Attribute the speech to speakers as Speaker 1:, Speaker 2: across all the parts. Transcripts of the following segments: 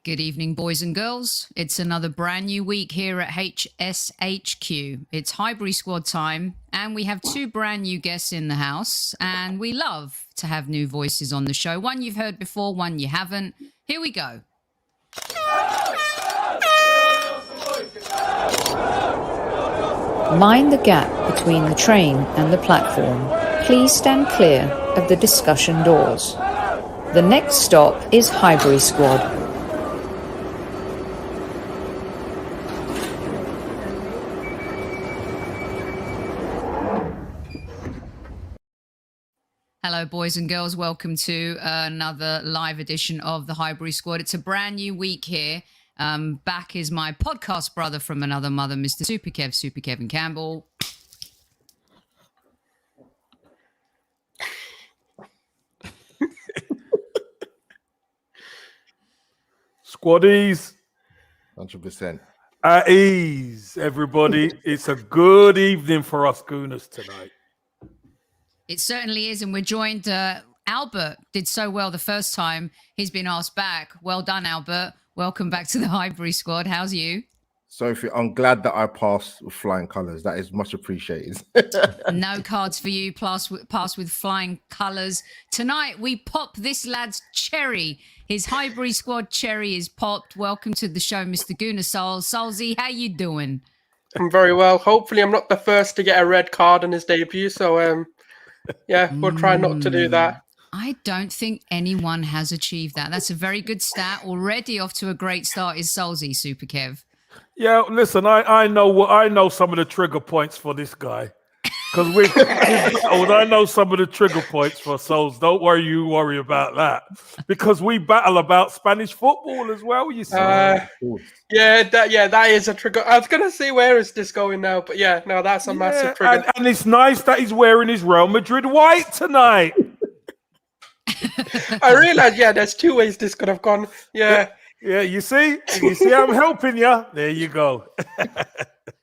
Speaker 1: Good evening, boys and girls. It's another brand new week here at HSHQ. It's Highbury squad time, and we have two brand new guests in the house, and we love to have new voices on the show. One you've heard before, one you haven't. Here we go.
Speaker 2: Mind the gap between the train and the platform. Please stand clear of the discussion doors. The next stop is Highbury squad.
Speaker 1: Hello, boys and girls. Welcome to another live edition of the Highbury Squad. It's a brand new week here. Back is my podcast brother from another mother, Mr. Super Kev and Campbell.
Speaker 3: Squaddies.
Speaker 4: 100%.
Speaker 3: At ease, everybody. It's a good evening for us Gooners tonight.
Speaker 1: It certainly is, and we're joined. Albert did so well the first time he's been asked back. Well done, Albert. Welcome back to the Highbury squad. How's you?
Speaker 4: Sophie, I'm glad that I passed with flying colours. That is much appreciated.
Speaker 1: No cards for you. Pass with flying colours. Tonight, we pop this lad's cherry. His Highbury squad cherry is popped. Welcome to the show, Mr. Gunasol. Solzy, how you doing?
Speaker 5: I'm very well. Hopefully, I'm not the first to get a red card on his debut. So, yeah, we'll try not to do that.
Speaker 1: I don't think anyone has achieved that. That's a very good stat. Already off to a great start is Solzy, Super Kev.
Speaker 3: Yeah, listen, I know some of the trigger points for this guy. Because we've battled. I know some of the trigger points for Souls. Don't worry about that. Because we battle about Spanish football as well, you see.
Speaker 5: That is a trigger. I was gonna say, where is this going now? But yeah, no, that's a massive trigger.
Speaker 3: And it's nice that he's wearing his Real Madrid white tonight.
Speaker 5: I realized, there's two ways this could have gone. Yeah,
Speaker 3: you see I'm helping you. There you go.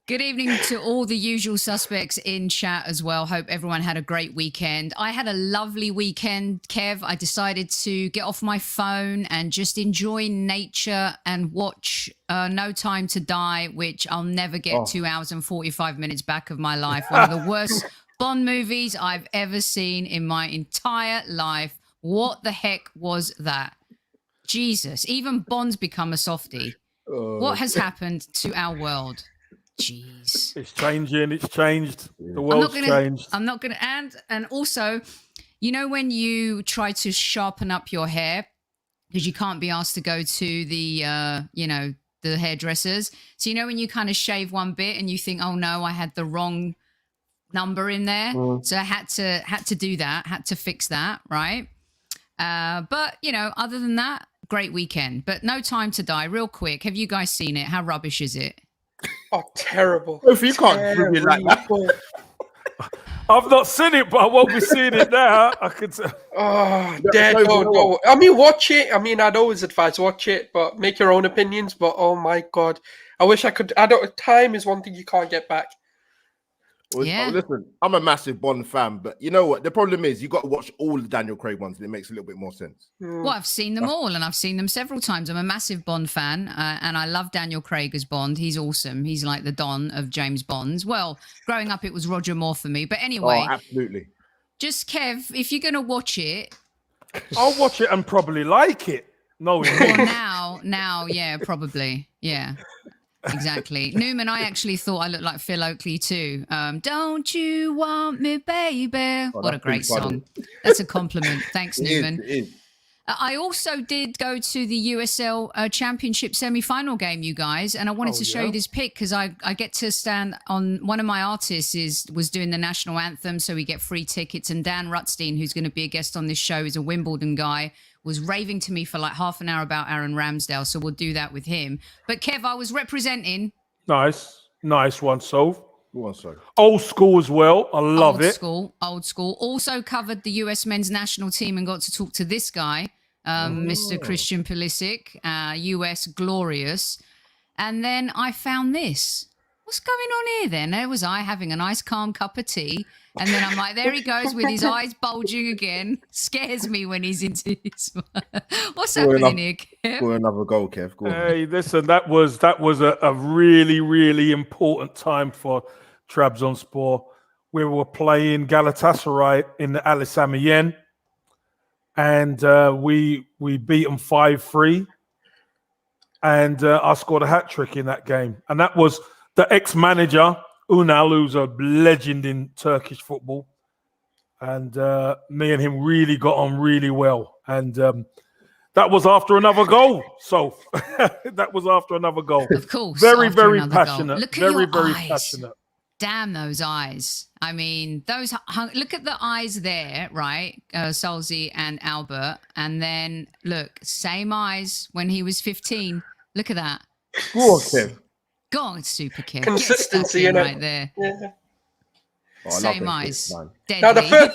Speaker 1: Good evening to all the usual suspects in chat as well. Hope everyone had a great weekend. I had a lovely weekend, Kev. I decided to get off my phone and just enjoy nature and watch No Time to Die, which I'll never get 2 hours and 45 minutes back of my life. One of the worst Bond movies I've ever seen in my entire life. What the heck was that? Jesus, even Bond's become a softie. What has happened to our world? Jeez.
Speaker 3: It's changing. It's changed. The world's changed.
Speaker 1: I'm not going to. And also, you know, when you try to sharpen up your hair, because you can't be asked to go to the, the hairdressers. So, you know, when you kind of shave one bit and you think, oh, no, I had the wrong number in there. So I had to do that, had to fix that, right? But, you know, other than that, great weekend. But No Time to Die, real quick. Have you guys seen it? How rubbish is it?
Speaker 5: Oh, terrible.
Speaker 4: If you can't bring it like that.
Speaker 3: I've not seen it, but I won't be seeing it now. I could say.
Speaker 5: Oh, no. I mean, watch it. I mean, I'd always advise watch it, but make your own opinions. But oh my God, I wish I could. Time is one thing you can't get back.
Speaker 4: Well, listen, I'm a massive Bond fan, but you know what? The problem is you got to watch all the Daniel Craig ones, and it makes a little bit more sense.
Speaker 1: Well, I've seen them all, and I've seen them several times. I'm a massive Bond fan, and I love Daniel Craig as Bond. He's awesome. He's like the Don of James Bonds. Well, growing up, it was Roger Moore for me. But anyway,
Speaker 4: absolutely.
Speaker 1: Just Kev, if you're going to watch it,
Speaker 3: I'll watch it and probably like it. No,
Speaker 1: now, yeah, probably, yeah. Exactly. Newman, I actually thought I looked like Phil Oakley too. Don't you want me, baby? What a great song. That's a compliment. Thanks, Newman.
Speaker 4: It is.
Speaker 1: I also did go to the USL Championship semi-final game, you guys, and I wanted to show you this pic because I get to stand on, one of my artists was doing the national anthem, so we get free tickets, and Dan Rutstein, who's going to be a guest on this show, is a Wimbledon guy, was raving to me for like half an hour about Aaron Ramsdale, so we'll do that with him. But Kev, I was representing.
Speaker 3: Nice one, Soph.
Speaker 4: Go on, sorry.
Speaker 3: Old school as well. I love it.
Speaker 1: Old school. Also covered the US men's national team and got to talk to this guy, Mr. Christian Pulisic, US glorious. And then I found this. What's going on here then? There was I having a nice calm cup of tea. And then I'm like, there he goes with his eyes bulging again. Scares me when he's into his. What's happening here?
Speaker 4: Score another goal, Kev. Go on.
Speaker 3: Hey, listen, that was a really, really important time for Trabzonspor. We were playing Galatasaray in the Ali Sami Yen, and we beat them 5-3. And I scored a hat trick in that game, and that was the ex-manager Unal, who's a legend in Turkish football, and me and him really got on really well, and that was after another goal. So that was after another goal.
Speaker 1: Of course,
Speaker 3: very,
Speaker 1: after
Speaker 3: very
Speaker 1: another goal.
Speaker 3: passionate.
Speaker 1: Look at
Speaker 3: very,
Speaker 1: your
Speaker 3: very
Speaker 1: eyes.
Speaker 3: passionate.
Speaker 1: Damn those eyes. I mean, look at the eyes there, right? Solzy and Albert. And then, look, same eyes when he was 15. Look at that.
Speaker 4: Go on, Kev.
Speaker 1: Go on, Super Kev.
Speaker 5: Consistency,
Speaker 1: in
Speaker 5: innit?
Speaker 1: right there.
Speaker 5: Yeah.
Speaker 4: Oh, I love
Speaker 1: Same
Speaker 4: them
Speaker 1: eyes.
Speaker 4: kids, man.
Speaker 5: Now
Speaker 1: Deadly.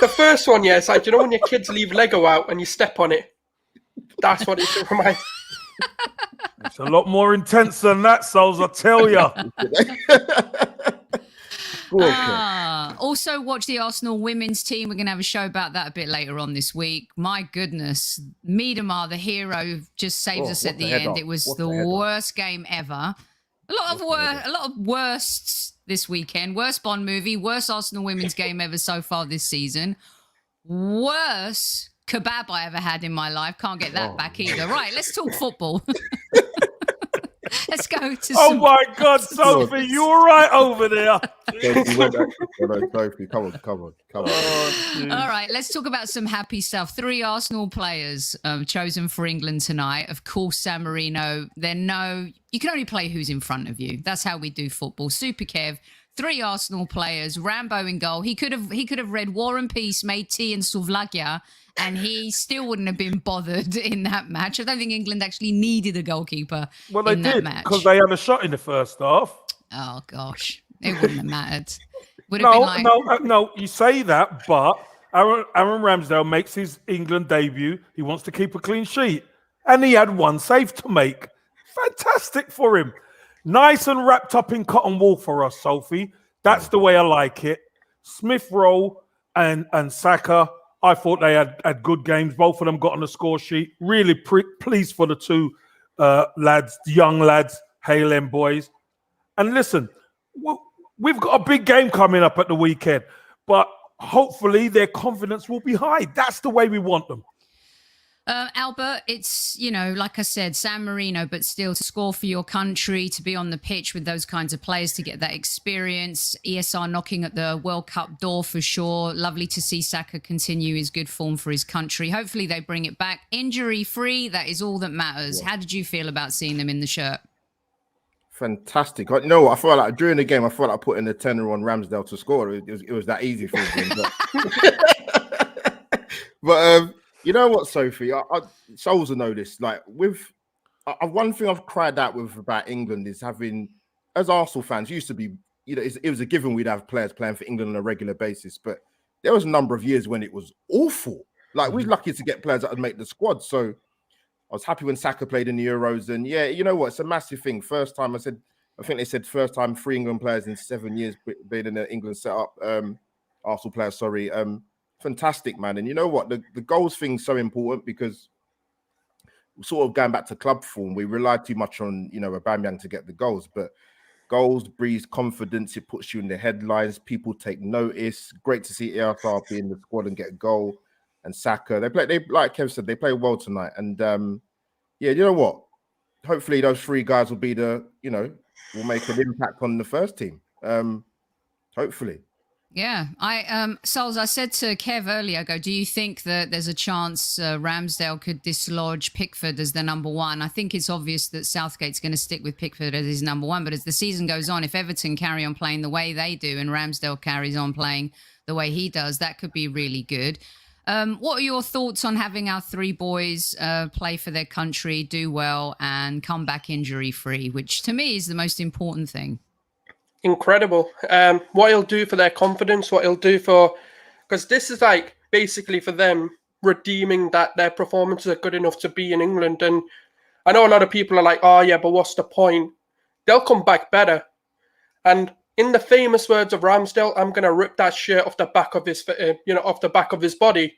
Speaker 5: the first one, yeah, it's like, you know when your kids leave Lego out and you step on it? That's what it reminds.
Speaker 3: It's a lot more intense than that, Souls, I tell you.
Speaker 1: Also, watch the Arsenal women's team. We're going to have a show about that a bit later on this week. My goodness. Miedemar, the hero, just saves us at the end. It was the worst game ever. A lot of worsts this weekend. Worst Bond movie, worst Arsenal women's game ever so far this season. Worst kebab I ever had in my life. Can't get that back either. Right, let's talk football. Let's go to
Speaker 3: Oh my God, Sophie, you all right over there?
Speaker 4: Sophie, come on.
Speaker 1: All right, let's talk about some happy stuff. 3 Arsenal players chosen for England tonight. Of course, San Marino. You can only play who's in front of you. That's how we do football. Super Kev. 3 Arsenal players. Rambo in goal. He could have read War and Peace, made tea in Slovakia, and he still wouldn't have been bothered in that match. I don't think England actually needed a goalkeeper in that match.
Speaker 3: Because they had a shot in the first half.
Speaker 1: Oh, gosh. It wouldn't have mattered. Would have been like...
Speaker 3: No, you say that, but Aaron Ramsdale makes his England debut. He wants to keep a clean sheet. And he had 1 save to make. Fantastic for him. Nice and wrapped up in cotton wool for us, Sophie. That's the way I like it. Smith Rowe and Saka, I thought they had good games. Both of them got on the score sheet. Really pleased for the 2 lads, young lads, hail them boys. And listen, we've got a big game coming up at the weekend, but hopefully their confidence will be high. That's the way we want them.
Speaker 1: Albert, it's, like I said, San Marino, but still to score for your country, to be on the pitch with those kinds of players, to get that experience. ESR knocking at the World Cup door for sure. Lovely to see Saka continue his good form for his country. Hopefully they bring it back injury-free. That is all that matters. Yeah. How did you feel about seeing them in the shirt?
Speaker 4: Fantastic. You know what? I felt like during the game, I felt like putting the tenner on Ramsdale to score. It was that easy for him. But you know what, Sophie? Souls will know this. Like one thing I've cried out with about England is having, as Arsenal fans, used to be, it was a given we'd have players playing for England on a regular basis. But there was a number of years when it was awful. Like we're lucky to get players that would make the squad. So I was happy when Saka played in the Euros. And yeah, you know what? It's a massive thing. First time I think they said first time 3 England players in 7 years being in the England setup. Arsenal players, sorry. Fantastic, man. And you know what? The goals thing's so important because sort of going back to club form, we rely too much on, Aubameyang to get the goals. But goals breeds confidence. It puts you in the headlines. People take notice. Great to see ESR be in the squad and get a goal. And Saka, they like Kev said, they play well tonight. And yeah, you know what? Hopefully those 3 guys will be will make an impact on the first team. Hopefully.
Speaker 1: Yeah, Sols, I said to Kev earlier, do you think that there's a chance Ramsdale could dislodge Pickford as the number 1? I think it's obvious that Southgate's going to stick with Pickford as his number 1, but as the season goes on, if Everton carry on playing the way they do and Ramsdale carries on playing the way he does, that could be really good. What are your thoughts on having our 3 boys play for their country, do well, and come back injury-free, which to me is the most important thing?
Speaker 5: Incredible. What he'll do for their confidence, what he'll do because this is like basically for them redeeming that their performances are good enough to be in England. And I know a lot of people are like, oh yeah, but what's the point? They'll come back better. And in the famous words of Ramsdale, I'm going to rip that shirt off the back of his, off the back of his body.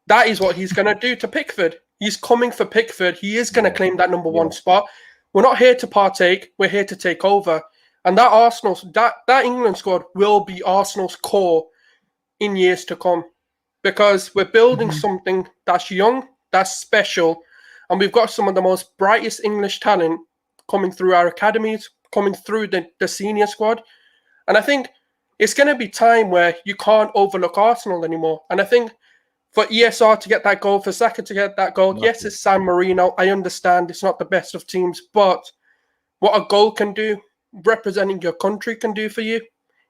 Speaker 5: That is what he's going to do to Pickford. He's coming for Pickford. He is going to claim that number one spot. We're not here to partake. We're here to take over. And that that England squad will be Arsenal's core in years to come, because we're building something that's young, that's special, and we've got some of the most brightest English talent coming through our academies, coming through the senior squad. And I think it's going to be time where you can't overlook Arsenal anymore. And I think for ESR to get that goal, for Saka to get that goal, yes, it's San Marino. I understand it's not the best of teams, but what a goal can do, representing your country can do for you,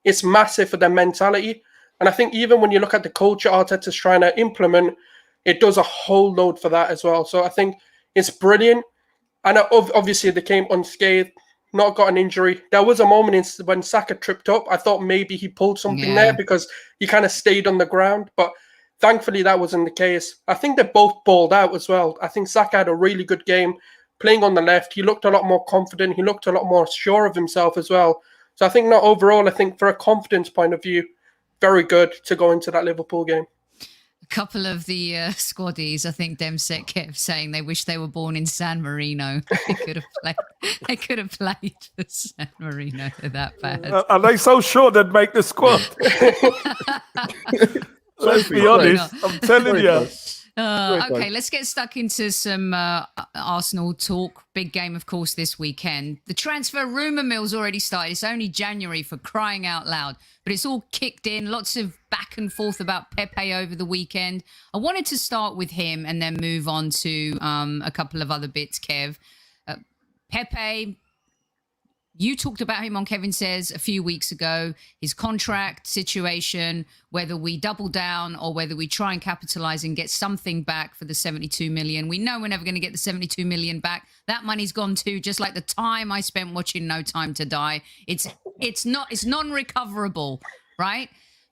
Speaker 5: it's massive for their mentality. And I think even when you look at the culture Arteta's trying to implement, it does a whole load for that as well. So I think it's brilliant. And obviously they came unscathed, not got an injury. There was a moment when Saka tripped up. I thought maybe he pulled something there because he kind of stayed on the ground. But thankfully that wasn't the case. I think they both balled out as well. I think Saka had a really good game playing on the left. He looked a lot more confident. He looked a lot more sure of himself as well. So I think not overall, I think for a confidence point of view, very good to go into that Liverpool game.
Speaker 1: A couple of the squaddies, I think Demsek kept saying they wish they were born in San Marino. They could have played. They could have played for San Marino. They're that bad.
Speaker 3: Are they so sure they'd make the squad? Let's be honest. I'm telling you.
Speaker 1: Okay, let's get stuck into some Arsenal talk. Big game, of course, this weekend. The transfer rumour mill's already started. It's only January, for crying out loud. But it's all kicked in. Lots of back and forth about Pepe over the weekend. I wanted to start with him and then move on to a couple of other bits, Kev. Pepe, you talked about him on Kevin Says a few weeks ago, his contract situation, whether we double down or whether we try and capitalise and get something back for the 72 million. We know we're never going to get the 72 million back. That money's gone too, just like the time I spent watching No Time to Die. It's non-recoverable, right?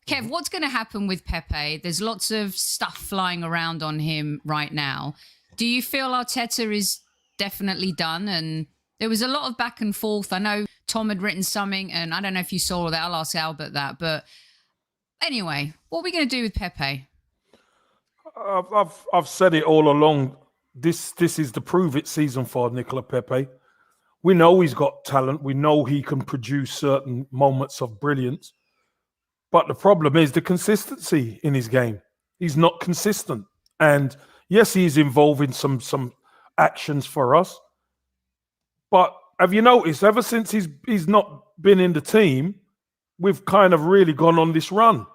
Speaker 1: Kev, what's going to happen with Pepe? There's lots of stuff flying around on him right now. Do you feel Arteta is definitely done? And there was a lot of back and forth. I know Tom had written something, and I don't know if you saw that. I'll ask Albert that. But anyway, what are we going to do with Pepe?
Speaker 3: I've said it all along. This is the prove it season for Nicolas Pepe. We know he's got talent. We know he can produce certain moments of brilliance. But the problem is the consistency in his game. He's not consistent. And yes, he's involved in some actions for us. But have you noticed, ever since he's not been in the team, we've kind of really gone on this run,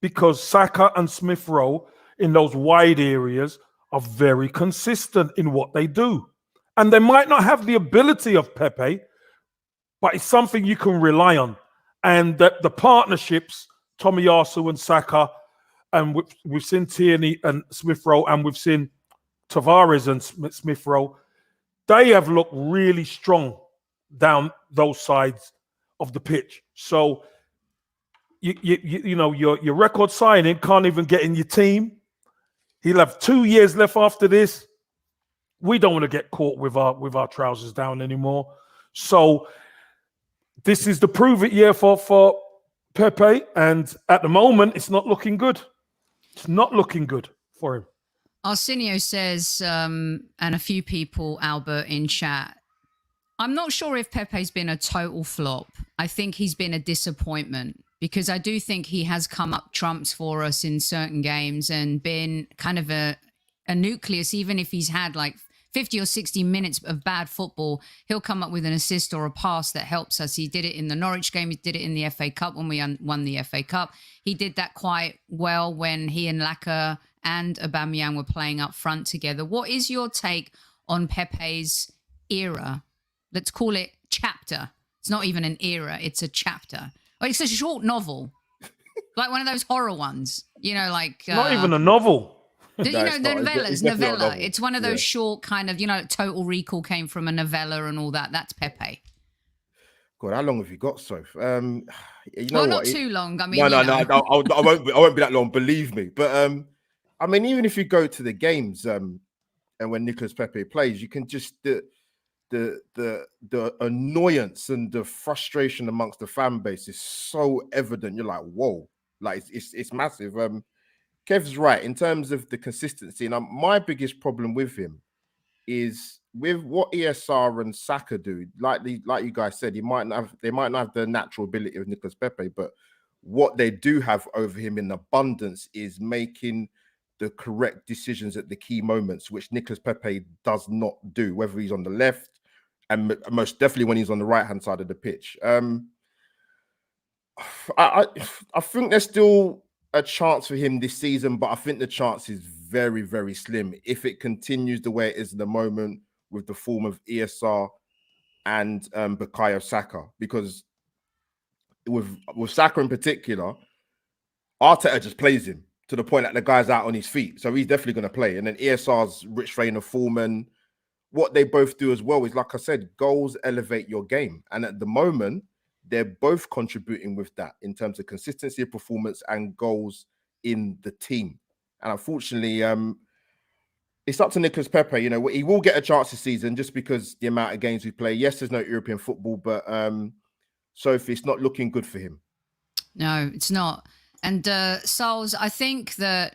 Speaker 3: because Saka and Smith Rowe in those wide areas are very consistent in what they do. And they might not have the ability of Pepe, but it's something you can rely on. And that the partnerships, Tomiyasu and Saka, and we've seen Tierney and Smith Rowe, and we've seen Tavares and Smith Rowe, they have looked really strong down those sides of the pitch. So, you know, your record signing can't even get in your team. He'll have 2 years left after this. We don't want to get caught with our trousers down anymore. So, this is the prove it year for Pepe, and at the moment, it's not looking good. It's not looking good for him.
Speaker 1: Arsenio says, and a few people, Albert, in chat, I'm not sure if Pepe's been a total flop. I think he's been a disappointment, because I do think he has come up trumps for us in certain games and been kind of a nucleus. Even if he's had like 50 or 60 minutes of bad football, he'll come up with an assist or a pass that helps us. He did it in the Norwich game. He did it in the FA Cup when we won the FA Cup. He did that quite well when he and Laka and Aubameyang were playing up front together. What is your take on Pepe's era? Let's call it chapter. It's not even an era, it's a chapter. Oh, it's a short novel, like one of those horror ones, you know, like...
Speaker 3: not even a novel.
Speaker 1: You know, the novellas, novella. It's one of those
Speaker 4: Yeah.
Speaker 1: short kind of, you know, Total Recall came from a novella and all that. That's Pepe.
Speaker 4: God, how long have you got, Soph? You know
Speaker 1: Well,
Speaker 4: what?
Speaker 1: not too long. I mean,
Speaker 4: No,
Speaker 1: you know.
Speaker 4: I won't be that long. Believe me. But I mean, even if you go to the games, and when Nicolas Pepe plays, you can just the annoyance and the frustration amongst the fan base is so evident. You're like, whoa, like it's massive. Kev's right in terms of the consistency. And my biggest problem with him is with what ESR and Saka do. Like you guys said, they might not have the natural ability of Nicolas Pepe, but what they do have over him in abundance is making the correct decisions at the key moments, which Nicolas Pepe does not do, whether he's on the left and most definitely when he's on the right-hand side of the pitch. I think there's still a chance for him this season, but I think the chance is very, very slim if it continues the way it is at the moment with the form of ESR and Bukayo Saka, because with Saka in particular, Arteta just plays him to the point that the guy's out on his feet, so he's definitely going to play. And then ESR's rich vein of form, and what they both do as well is, like I said, goals elevate your game, and at the moment they're both contributing with that in terms of consistency of performance and goals in the team. And unfortunately, it's up to Nicolas Pepe. You know, he will get a chance this season just because the amount of games we play. Yes, there's no European football, but Sophie, it's not looking good for him.
Speaker 1: No, it's not. And Sols, I think that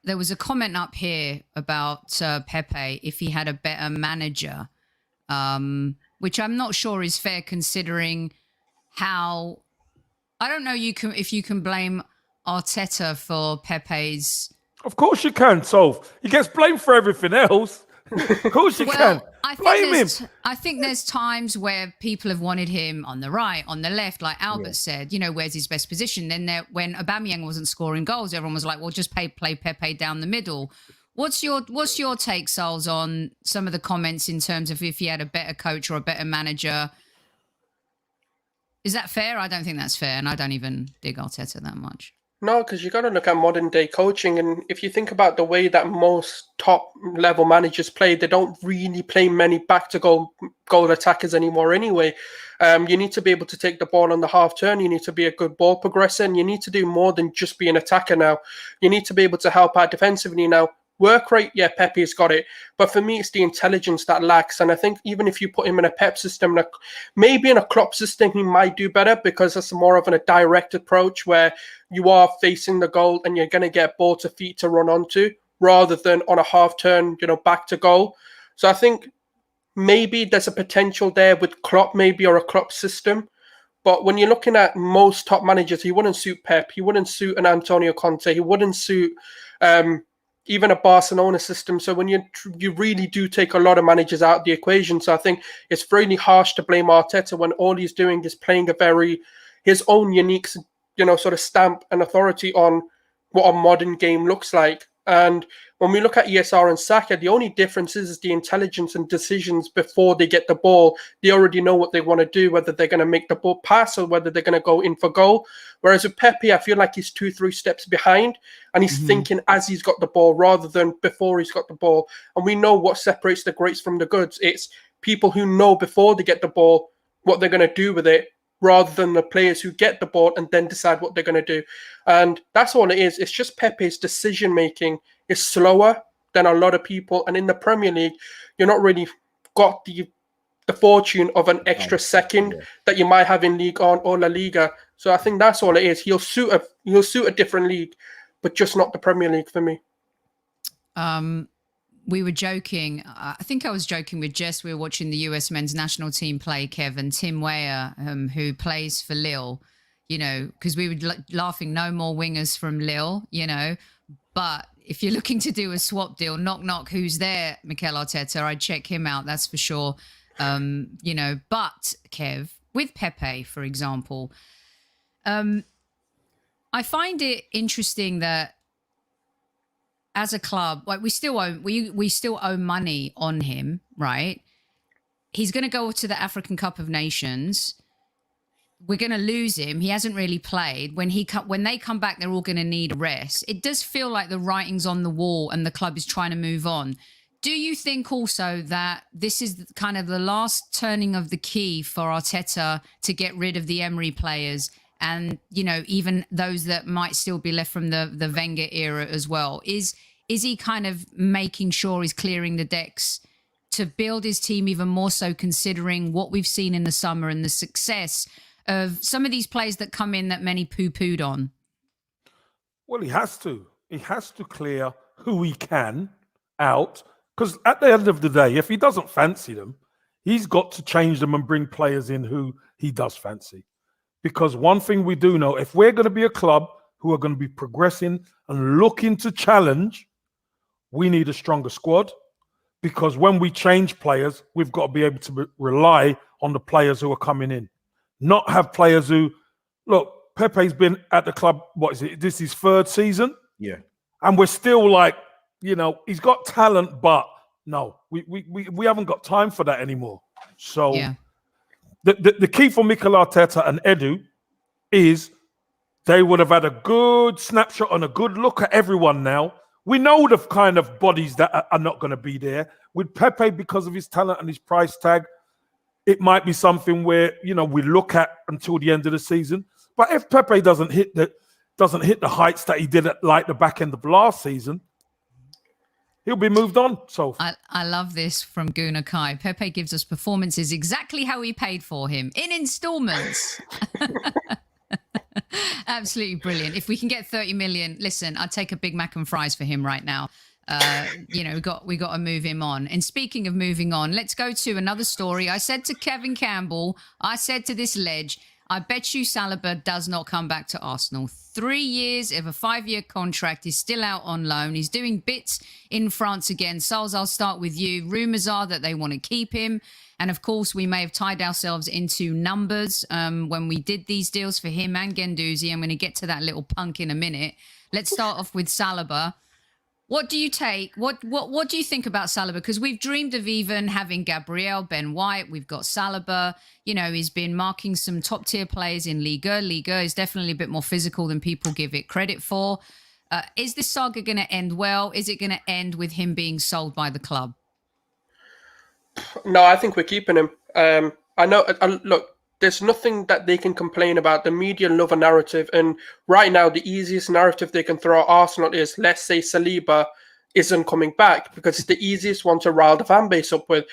Speaker 1: there was a comment up here about Pepe if he had a better manager, which I'm not sure is fair considering how. I don't know if you can blame Arteta for Pepe's.
Speaker 3: Of course you can, Soph. He gets blamed for everything else. Of course you can. Blame him.
Speaker 1: I think there's times where people have wanted him on the right, on the left, like Albert said, you know, where's his best position? Then when Aubameyang wasn't scoring goals, everyone was like, well, just play Pepe down the middle. What's your take, Sols, on some of the comments in terms of if he had a better coach or a better manager? Is that fair? I don't think that's fair, and I don't even dig Arteta that much.
Speaker 5: No, because you got to look at modern day coaching, and if you think about the way that most top level managers play, they don't really play many back to goal attackers anymore. Anyway, you need to be able to take the ball on the half turn. You need to be a good ball progressor, and you need to do more than just be an attacker now. You need to be able to help out defensively now. Work rate, yeah, Pepe's got it. But for me, it's the intelligence that lacks. And I think even if you put him in a Pep system, maybe in a Klopp system, he might do better because it's more of a direct approach where you are facing the goal and you're going to get ball to feet to run onto rather than on a half turn, back to goal. So I think maybe there's a potential there with Klopp, maybe, or a Klopp system. But when you're looking at most top managers, he wouldn't suit Pep. He wouldn't suit an Antonio Conte. He wouldn't suit even a Barcelona system. So when you really do take a lot of managers out of the equation. So I think it's really harsh to blame Arteta when all he's doing is playing his own unique, sort of stamp and authority on what a modern game looks like. And when we look at ESR and Saka, the only difference is the intelligence and decisions before they get the ball. They already know what they want to do, whether they're going to make the ball pass or whether they're going to go in for goal. Whereas with Pepe, I feel like he's 2-3 steps behind and he's thinking as he's got the ball rather than before he's got the ball. And we know what separates the greats from the goods. It's people who know before they get the ball what they're going to do with it, rather than the players who get the ball and then decide what they're going to do. And that's all it is. It's just Pepe's decision-making is slower than a lot of people. And in the Premier League, you're not really got the fortune of an extra second that you might have in Ligue 1 or La Liga. So I think that's all it is. He'll suit a different league, but just not the Premier League for me.
Speaker 1: We were joking. I think I was joking with Jess. We were watching the US men's national team play, Kev, and Tim Weah, who plays for Lille, because we were laughing, no more wingers from Lille, But if you're looking to do a swap deal, knock, knock, who's there? Mikel Arteta, I'd check him out, that's for sure. But, Kev, with Pepe, for example, I find it interesting that as a club, like we still owe money on him, right? He's going to go to the African Cup of Nations. We're going to lose him. He hasn't really played. When they come back, they're all going to need a rest. It does feel like the writing's on the wall and the club is trying to move on. Do you think also that this is kind of the last turning of the key for Arteta to get rid of the Emery players and, even those that might still be left from the Wenger era as well? Is he kind of making sure he's clearing the decks to build his team even more so, considering what we've seen in the summer and the success of some of these players that come in that many poo-pooed on?
Speaker 3: Well, he has to. he has to clear who he can out. Because at the end of the day, if he doesn't fancy them, he's got to change them and bring players in who he does fancy. Because one thing we do know, if we're going to be a club who are going to be progressing and looking to challenge, we need a stronger squad. Because when we change players, we've got to be able to rely on the players who are coming in. Not have players who, look, Pepe's been at the club, what is it? This is his third season?
Speaker 4: Yeah.
Speaker 3: And we're still like, he's got talent, but no, we haven't got time for that anymore. So the key for Mikel Arteta and Edu is they would have had a good snapshot and a good look at everyone now. We know the kind of bodies that are not going to be there. With Pepe, because of his talent and his price tag, it might be something where, we look at until the end of the season. But if Pepe doesn't hit the heights that he did at like the back end of last season, he'll be moved on. So
Speaker 1: I love this from Guna Kai. Pepe gives us performances exactly how we paid for him, in installments. Absolutely brilliant. If we can get 30 million, listen, I'd take a Big Mac and fries for him right now. We got to move him on. And speaking of moving on, let's go to another story. I said to Kevin Campbell, I said to this ledge, I bet you Saliba does not come back to Arsenal. 3 years of a 5-year contract. He's still out on loan. He's doing bits in France again. Sols, I'll start with you. Rumours are that they want to keep him. And of course, we may have tied ourselves into numbers when we did these deals for him and Guendouzi. I'm going to get to that little punk in a minute. Let's start off with Saliba. What do you take? What do you think about Saliba? Because we've dreamed of even having Gabriel, Ben White. We've got Saliba. He's been marking some top tier players in Liga. Liga is definitely a bit more physical than people give it credit for. Is this saga going to end well? Is it going to end with him being sold by the club?
Speaker 5: No, I think we're keeping him. I know. Look, there's nothing that they can complain about. The media love a narrative, and right now the easiest narrative they can throw at Arsenal is, let's say Saliba isn't coming back, because it's the easiest one to rile the fan base up with.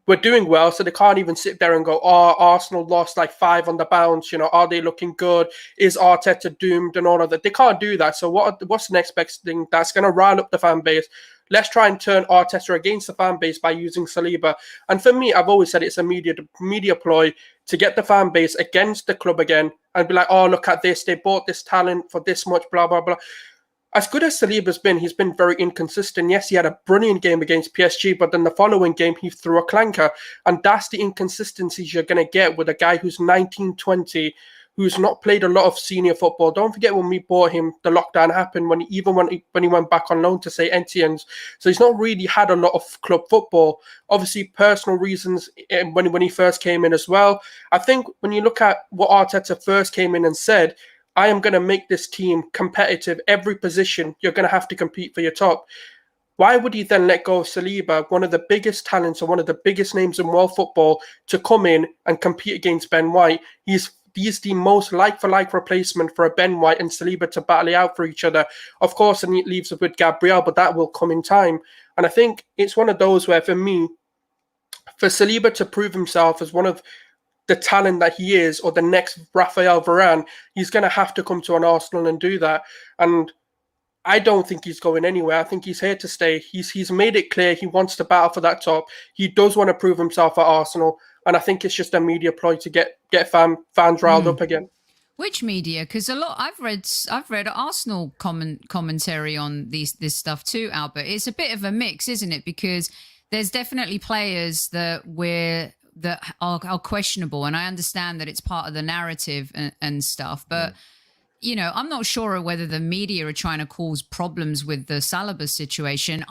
Speaker 5: We're doing well, so they can't even sit there and go, oh, Arsenal lost like 5 on the bounce. Are they looking good? Is Arteta doomed and all of that? They can't do that. So what's the next best thing that's going to rile up the fan base? Let's try and turn Arteta against the fan base by using Saliba. And for me, I've always said it's a media ploy to get the fan base against the club again and be like, oh, look at this. They bought this talent for this much, blah, blah, blah. As good as Saliba's been, he's been very inconsistent. Yes, he had a brilliant game against PSG, but then the following game, he threw a clanker. And that's the inconsistencies you're going to get with a guy who's 19, 20, who's not played a lot of senior football. Don't forget when we bought him, the lockdown happened when he went back on loan to St. Etienne's. So he's not really had a lot of club football. Obviously, personal reasons when he first came in as well. I think when you look at what Arteta first came in and said, I am going to make this team competitive. Every position, you're going to have to compete for your top. Why would he then let go of Saliba, one of the biggest talents or one of the biggest names in world football, to come in and compete against Ben White? He's the most like-for-like replacement for a Ben White and Saliba to battle it out for each other. Of course, and it leaves us with Gabriel, but that will come in time. And I think it's one of those where, for me, for Saliba to prove himself as one of the talent that he is, or the next Raphael Varane, he's going to have to come to an Arsenal and do that. And I don't think he's going anywhere. I think he's here to stay. He's made it clear he wants to battle for that top. He does want to prove himself at Arsenal. And I think it's just a media ploy to get fans riled up again.
Speaker 1: Which media? Because I've read Arsenal commentary on this stuff too, Albert. It's a bit of a mix, isn't it? Because there's definitely players that are questionable, and I understand that it's part of the narrative and stuff, but I'm not sure whether the media are trying to cause problems with the Saliba situation.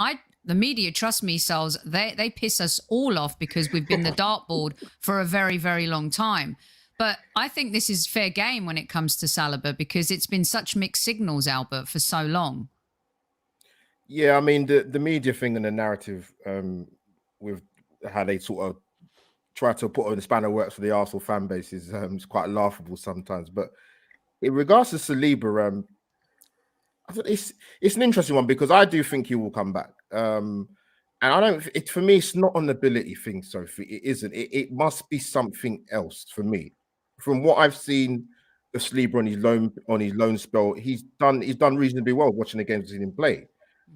Speaker 1: The media, trust me, Sols, they piss us all off because we've been the dartboard for a very, very long time. But I think this is fair game when it comes to Saliba, because it's been such mixed signals, Albert, for so long.
Speaker 4: Yeah, I mean, the media thing and the narrative with how they sort of try to put on the spanner works for the Arsenal fan base is quite laughable sometimes. But in regards to Saliba, I think it's an interesting one, because I do think he will come back. And I don't. For me, it's not an ability thing, Sophie. It isn't. It must be something else for me. From what I've seen Saliba on his loan spell, he's done reasonably well watching the games he's in play.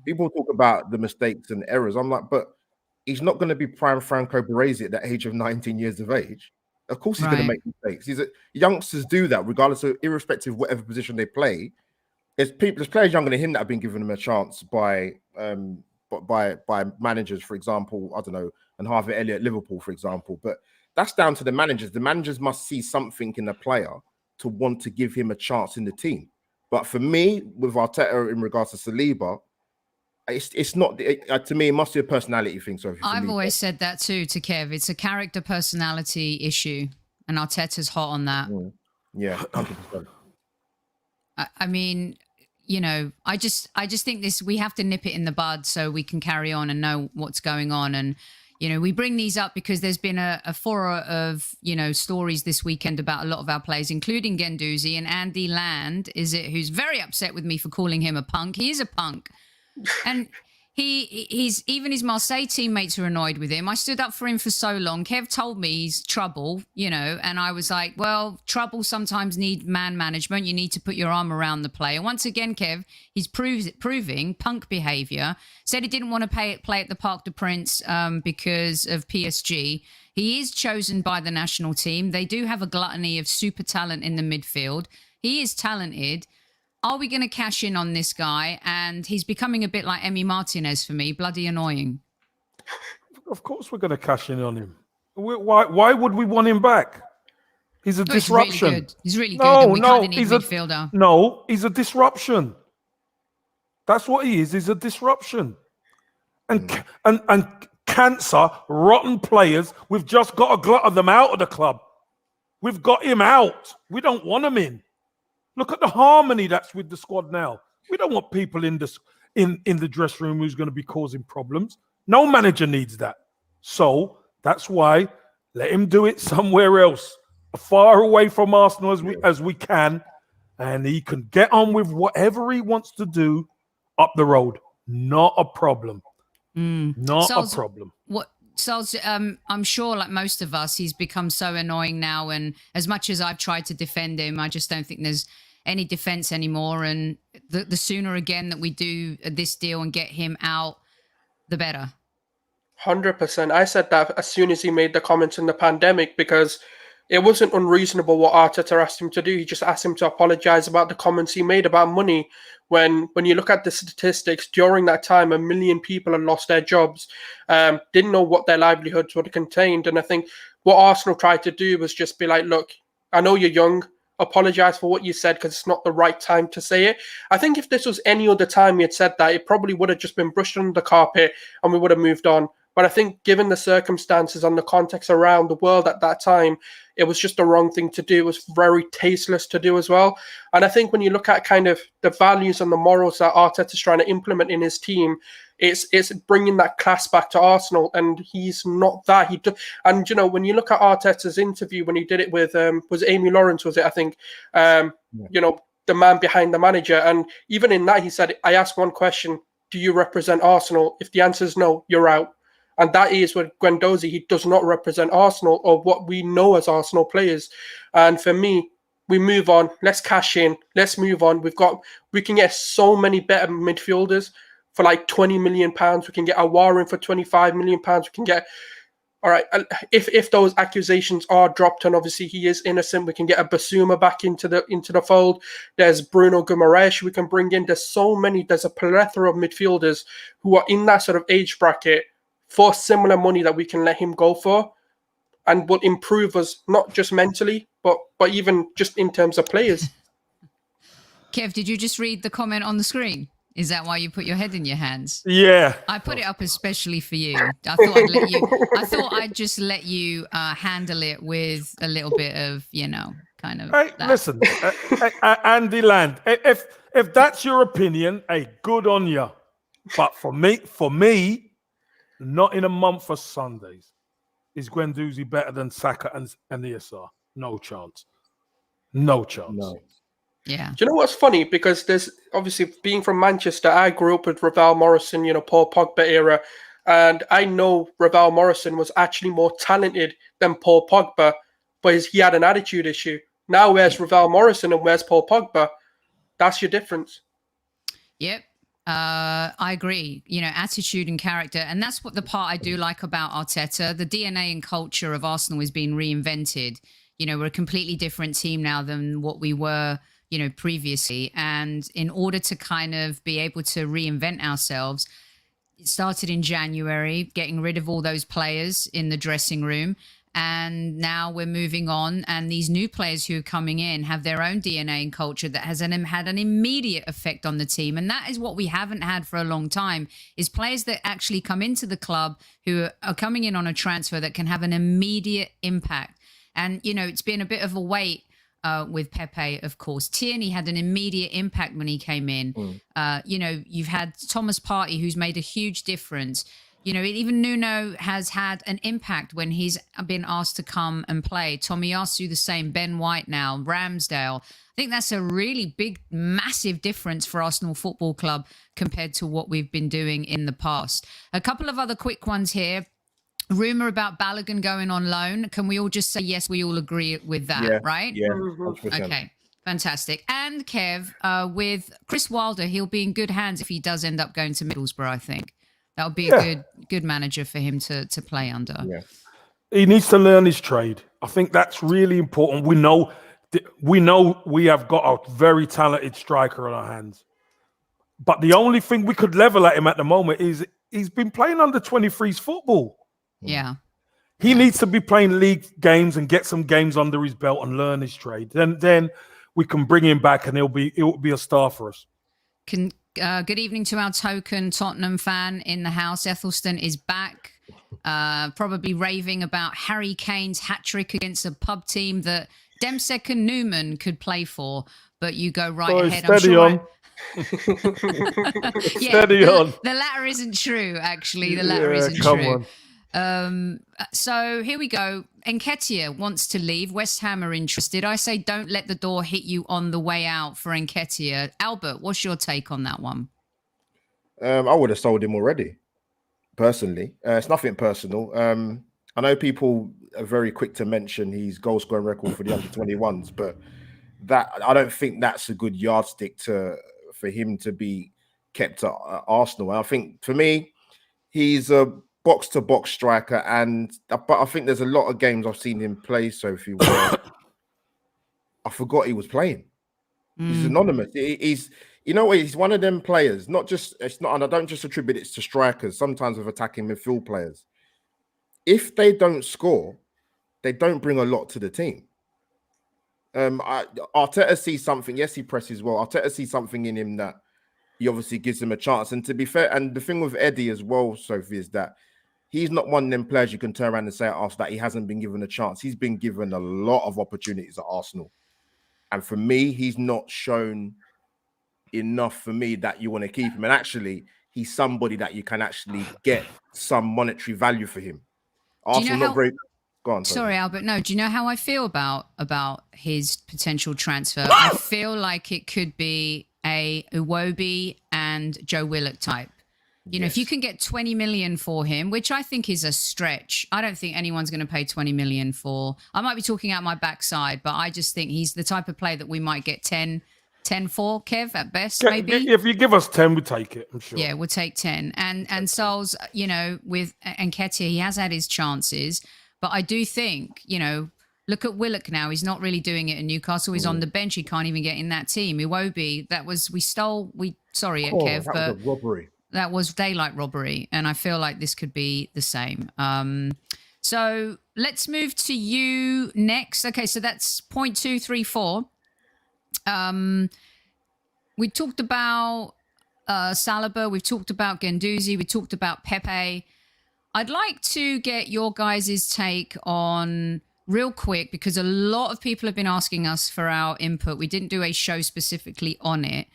Speaker 4: People talk about the mistakes and errors. I'm like, but he's not going to be prime Franco Baresi at the age of 19 years of age. Of course, he's going to make mistakes. Youngsters do that, regardless of irrespective of whatever position they play. There's players younger than him that have been given him a chance by managers, for example. I don't know, and Harvey Elliott, Liverpool, for example. But that's down to the managers. The managers must see something in a player to want to give him a chance in the team. But for me, with Arteta in regards to Saliba, it's not to me. It must be a personality thing. So
Speaker 1: I've always said that too to Kev. It's a character personality issue, and Arteta's hot on that.
Speaker 4: Yeah, 100%.
Speaker 1: I mean, you know, I just think we have to nip it in the bud so we can carry on and know what's going on. And you know, we bring these up because there's been a furor of, you know, stories this weekend about a lot of our players, including Guendouzi and Andy Land, who's very upset with me for calling him a punk. He is a punk. And he's even his Marseille teammates are annoyed with him. I stood up for him for so long. Kev told me he's trouble, you know, and I was like, well, trouble sometimes need man management. You need to put your arm around the player. Once again, Kev, he's proving punk behaviour. Said he didn't want to play at the Parc des Princes because of PSG. He is chosen by the national team. They do have a gluttony of super talent in the midfield. He is talented. Are we going to cash in on this guy? And he's becoming a bit like Emi Martinez for me. Bloody annoying.
Speaker 3: Of course we're going to cash in on him. Why would we want him back? He's a disruption.
Speaker 1: He's really good. And we kind of need midfielder.
Speaker 3: He's a disruption. That's what he is. He's a disruption. And cancer, rotten players, we've just got to glut them out of the club. We've got him out. We don't want him in. Look at the harmony that's with the squad now. We don't want people in the dressing room who's going to be causing problems. No manager needs that. So that's why let him do it somewhere else, far away from Arsenal as we can, and he can get on with whatever he wants to do up the road. Not a problem. Not a problem.
Speaker 1: I'm sure, like most of us, he's become so annoying now. And as much as I've tried to defend him, I just don't think there's any defense anymore. And the sooner again that we do this deal and get him out, the better.
Speaker 5: 100%. I said that as soon as he made the comments in the pandemic, because it wasn't unreasonable what Arteta asked him to do. He just asked him to apologize about the comments he made about money. When you look at the statistics, during that time, 1 million people had lost their jobs, didn't know what their livelihoods would have contained. And I think what Arsenal tried to do was just be like, look, I know you're young. Apologize for what you said because it's not the right time to say it. I think if this was any other time he had said that, it probably would have just been brushed under the carpet and we would have moved on. But I think given the circumstances and the context around the world at that time, it was just the wrong thing to do. It was very tasteless to do as well. And I think when you look at kind of the values and the morals that Arteta's trying to implement in his team, it's bringing that class back to Arsenal, and he's not that. And you know, when you look at Arteta's interview when he did it with was Amy Lawrence, was it? I think you know, the man behind the manager, and even in that he said, "I asked one question: do you represent Arsenal? If the answer is no, you're out." And that is with Guendouzi. He does not represent Arsenal or what we know as Arsenal players. And for me, we move on. Let's cash in. Let's move on. We can get so many better midfielders for like £20 million. We can get Aouar in for £25 million. We can get, all right, if those accusations are dropped, and obviously he is innocent, we can get a Basuma back into the fold. There's Bruno Guimaraes we can bring in. There's a plethora of midfielders who are in that sort of age bracket for similar money that we can let him go for, and will improve us not just mentally, but even just in terms of players.
Speaker 1: Kev, did you just read the comment on the screen? Is that why you put your head in your hands?
Speaker 3: Yeah.
Speaker 1: I put it up especially for you. I thought I'd just let you handle it with a little bit of, you know, kind of.
Speaker 3: Hey, listen, Andy Land, if that's your opinion, hey, good on you. But for me, not in a month of Sundays. Is Guendouzi better than Saka and ESR? No chance. No chance.
Speaker 4: No.
Speaker 1: Yeah.
Speaker 5: Do you know what's funny? Because there's obviously, being from Manchester, I grew up with Ravel Morrison, you know, Paul Pogba era. And I know Ravel Morrison was actually more talented than Paul Pogba, but he had an attitude issue. Now where's Ravel Morrison and where's Paul Pogba? That's your difference.
Speaker 1: Yep. I agree. Attitude and character. And that's what the part I do like about Arteta. The DNA and culture of Arsenal is being reinvented. We're a completely different team now than what we were, previously. And in order to kind of be able to reinvent ourselves, it started in January, getting rid of all those players in the dressing room. And now we're moving on, and these new players who are coming in have their own DNA and culture that has had an immediate effect on the team. And that is what we haven't had for a long time, is players that actually come into the club who are coming in on a transfer that can have an immediate impact. And, it's been a bit of a wait with Pepe, of course. Tierney had an immediate impact when he came in. You've had Thomas Partey, who's made a huge difference. Even Nuno has had an impact when he's been asked to come and play. Tomiyasu the same, Ben White now, Ramsdale. I think that's a really big, massive difference for Arsenal Football Club compared to what we've been doing in the past. A couple of other quick ones here. Rumour about Balogun going on loan. Can we all just say, yes, we all agree with that, right?
Speaker 4: Yeah.
Speaker 5: 100%.
Speaker 1: Okay, fantastic. And Kev, with Chris Wilder, he'll be in good hands if he does end up going to Middlesbrough, I think. That would be a good manager for him to play under.
Speaker 4: Yeah.
Speaker 3: He needs to learn his trade. I think that's really important. We know we have got a very talented striker on our hands. But the only thing we could level at him at the moment is he's been playing under 23s football.
Speaker 1: Yeah.
Speaker 3: He needs to be playing league games and get some games under his belt and learn his trade. Then we can bring him back and it will be a star for us.
Speaker 1: Good evening to our token Tottenham fan in the house. Ethelston is back, probably raving about Harry Kane's hat-trick against a pub team that Demsek and Newman could play for. But you go right ahead.
Speaker 3: Steady on. Steady on.
Speaker 1: The latter isn't true, actually. The latter isn't true. So here we go. Nketiah wants to leave. West Ham are interested. I say don't let the door hit you on the way out for Nketiah. Albert, what's your take on that one?
Speaker 4: I would have sold him already, personally. It's nothing personal. I know people are very quick to mention his goal scoring record for the under-21s, but that I don't think that's a good yardstick for him to be kept at Arsenal. I think for me, he's a box-to-box striker, but I think there's a lot of games I've seen him play, Sophie, where I forgot he was playing. He's anonymous. He's one of them players. And I don't just attribute it to strikers. Sometimes with attacking midfield players, if they don't score, they don't bring a lot to the team. Arteta sees something. Yes, he presses well. Arteta sees something in him that he obviously gives him a chance. And to be fair, and the thing with Eddie as well, Sophie, is that he's not one of them players you can turn around and say at Arsenal that he hasn't been given a chance. He's been given a lot of opportunities at Arsenal. And for me, he's not shown enough for me that you want to keep him. And actually, he's somebody that you can actually get some monetary value for him. Arsenal not very... Go on.
Speaker 1: Sorry, Albert. No, do you know how I feel about his potential transfer? I feel like it could be a Iwobi and Joe Willock type. If you can get 20 million for him, which I think is a stretch. I don't think anyone's going to pay 20 million for. I might be talking out my backside, but I just think he's the type of player that we might get 10 for, Kev, at best, maybe.
Speaker 3: If you give us 10, we take it, I'm sure.
Speaker 1: Yeah, we'll take 10. And Sol's, with Nketiah, he has had his chances. But I do think, look at Willock now. He's not really doing it in Newcastle. He's on the bench. He can't even get in that team. Iwobi, sorry, Kev,
Speaker 4: that was a robbery.
Speaker 1: That was daylight robbery. And I feel like this could be the same. So let's move to you next. Okay, so that's point 234. We talked about Saliba. We've talked about Guendouzi. We talked about Pepe. I'd like to get your guys' take on, real quick, because a lot of people have been asking us for our input. We didn't do a show specifically on it.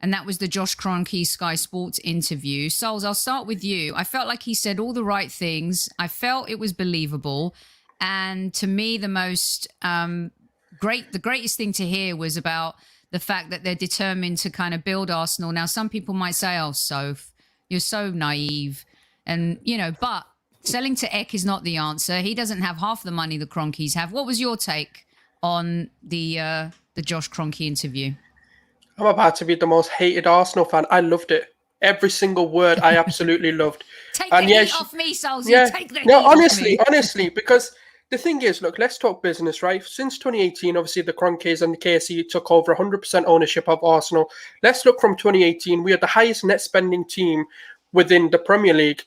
Speaker 1: And that was the Josh Kroenke Sky Sports interview. Sols, I'll start with you. I felt like he said all the right things. I felt it was believable. And to me, the greatest thing to hear was about the fact that they're determined to kind of build Arsenal. Now, some people might say, oh, Soph, you're so naive. And, but selling to Ek is not the answer. He doesn't have half the money the Kroenkes have. What was your take on the Josh Kroenke interview?
Speaker 5: I'm about to be the most hated Arsenal fan. I loved it. Every single word I absolutely loved.
Speaker 1: Take
Speaker 5: And
Speaker 1: the
Speaker 5: yeah,
Speaker 1: heat off me, Solzy.
Speaker 5: yeah,
Speaker 1: Take the
Speaker 5: no,
Speaker 1: heat off
Speaker 5: honestly,
Speaker 1: me.
Speaker 5: honestly, because the thing is, look, let's talk business, right? Since 2018, obviously the Kroenkes and the KSE took over 100% ownership of Arsenal. Let's look from 2018. We are the highest net spending team within the Premier League.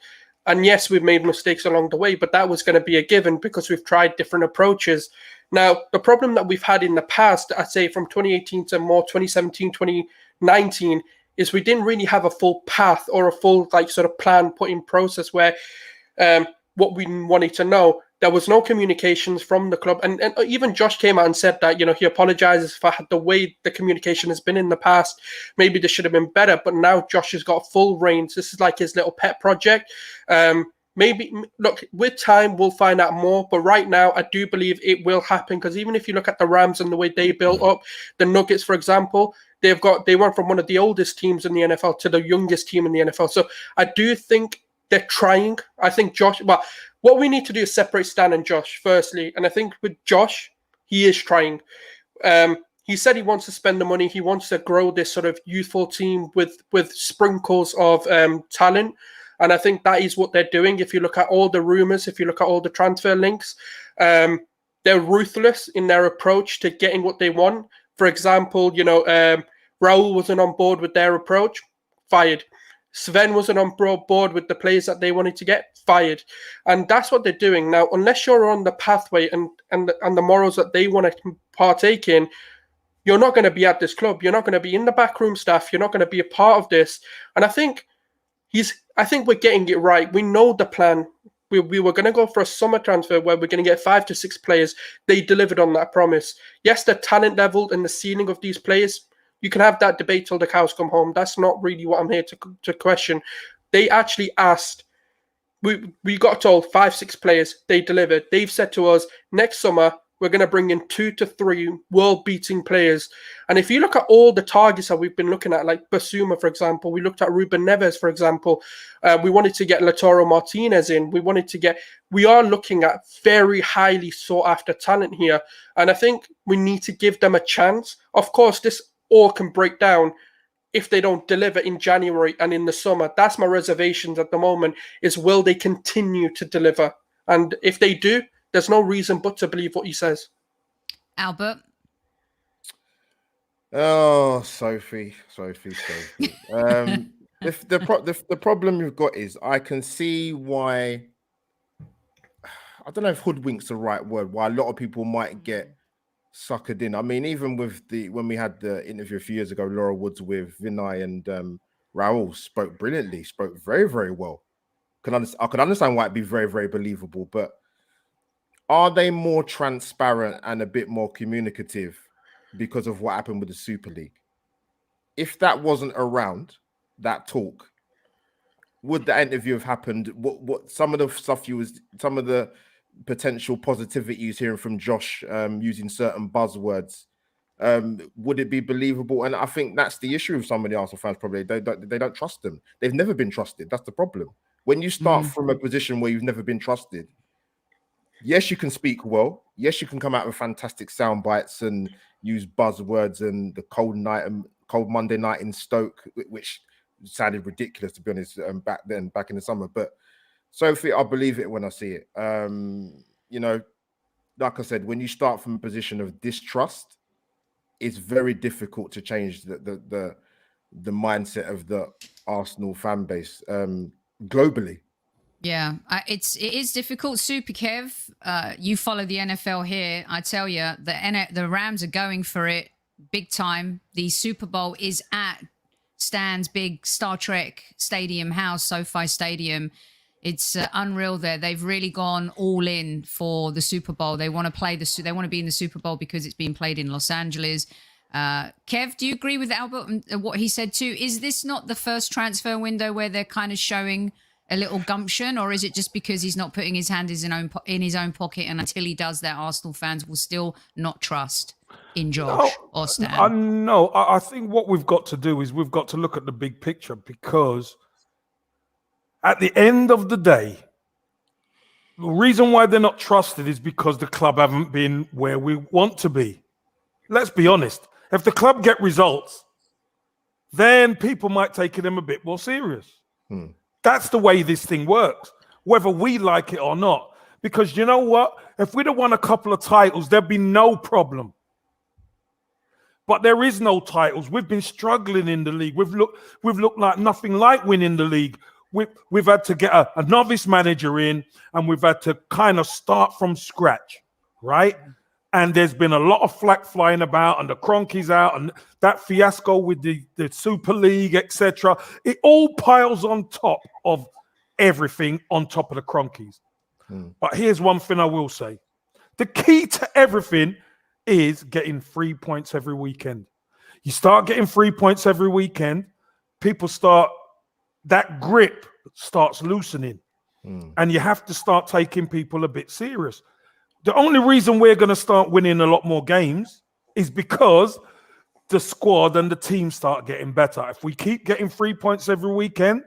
Speaker 5: And yes, we've made mistakes along the way, but that was going to be a given because we've tried different approaches. Now, the problem that we've had in the past, I'd say from 2018 to more 2017, 2019, is we didn't really have a full path or a full sort of plan put in process where what we wanted to know. There was no communications from the club. And even Josh came out and said that, he apologizes for the way the communication has been in the past. Maybe this should have been better. But now Josh has got full reins. This is like his little pet project. Maybe, look, with time, we'll find out more. But right now, I do believe it will happen. Because even if you look at the Rams and the way they built up, the Nuggets, for example, they went from one of the oldest teams in the NFL to the youngest team in the NFL. So I do think they're trying. I think Josh, well, what we need to do is separate Stan and Josh, firstly. And I think with Josh, he is trying. He said he wants to spend the money. He wants to grow this sort of youthful team with sprinkles of talent. And I think that is what they're doing. If you look at all the rumors, if you look at all the transfer links, they're ruthless in their approach to getting what they want. For example, Raul wasn't on board with their approach, fired. Sven wasn't on board with the players that they wanted to get, fired. And that's what they're doing. Now, unless you're on the pathway and the morals that they want to partake in, you're not going to be at this club. You're not going to be in the backroom staff. You're not going to be a part of this. And I think we're getting it right. We know the plan. We were going to go for a summer transfer where we're going to get 5 to 6 players. They delivered on that promise. Yes, the talent level and the ceiling of these players, you can have that debate till the cows come home. That's not really what I'm here to question. They actually asked. We got told 5, 6 players. They delivered. They've said to us, next summer, we're going to bring in 2 to 3 world-beating players. And if you look at all the targets that we've been looking at, like Basuma, for example, we looked at Ruben Neves, for example. We wanted to get Lautaro Martinez in. We are looking at very highly sought-after talent here. And I think we need to give them a chance. Of course, this all can break down if they don't deliver in January and in the summer. That's my reservations at the moment, is will they continue to deliver? And if they do, there's no reason but to believe what he says.
Speaker 1: Albert?
Speaker 4: Oh, Sophie. The problem you've got is I can see why, I don't know if hoodwink's the right word, why a lot of people might get suckered in. I mean, even with when we had the interview a few years ago, Laura Woods with Vinay and Raul spoke brilliantly, spoke very, very well. I can understand why it'd be very, very believable, but are they more transparent and a bit more communicative because of what happened with the Super League? If that wasn't around, that talk, would the interview have happened? What some of the stuff some of the potential positivity you're hearing from Josh using certain buzzwords, would it be believable? And I think that's the issue with some of the Arsenal fans. Probably they don't trust them. They've never been trusted. That's the problem. When you start from a position where you've never been trusted, yes, you can speak well. Yes, you can come out with fantastic sound bites and use buzzwords and the cold Monday night in Stoke, which sounded ridiculous, to be honest, back in the summer. But Sophie, I believe it when I see it. Like I said, when you start from a position of distrust, it's very difficult to change the mindset of the Arsenal fan base globally.
Speaker 1: Yeah, it is difficult. Super Kev, you follow the NFL here. I tell you, the Rams are going for it big time. The Super Bowl is at Stan's big Star Trek stadium house, SoFi Stadium. It's unreal there. They've really gone all in for the Super Bowl. They want to they want to be in the Super Bowl because it's being played in Los Angeles. Kev, do you agree with Albert and what he said too? Is this not the first transfer window where they're kind of showing a little gumption, or is it just because he's not putting his hand in his own pocket, and until he does that, Arsenal fans will still not trust in Josh or Stan?
Speaker 3: I think what we've got to do is we've got to look at the big picture, because at the end of the day, The reason why they're not trusted is because the club haven't been where we want to be. Let's be honest. If the club get results, then people might take them a bit more serious. That's the way this thing works, whether we like it or not. Because you know what? If we'd have won a couple of titles, there'd be no problem. But there is no titles. We've been struggling in the league. We've looked like nothing like winning the league. We've had to get a novice manager in, and we've had to kind of start from scratch, right? And there's been a lot of flack flying about, and the Kroenke's out, and that fiasco with the Super League, etc. It all piles on top of everything on top of the Kroenke's. But here's one thing I will say. The key to everything is getting 3 points every weekend. You start getting 3 points every weekend, that grip starts loosening. And you have to start taking people a bit serious. The only reason we're going to start winning a lot more games is because the squad and the team start getting better. If we keep getting 3 points every weekend,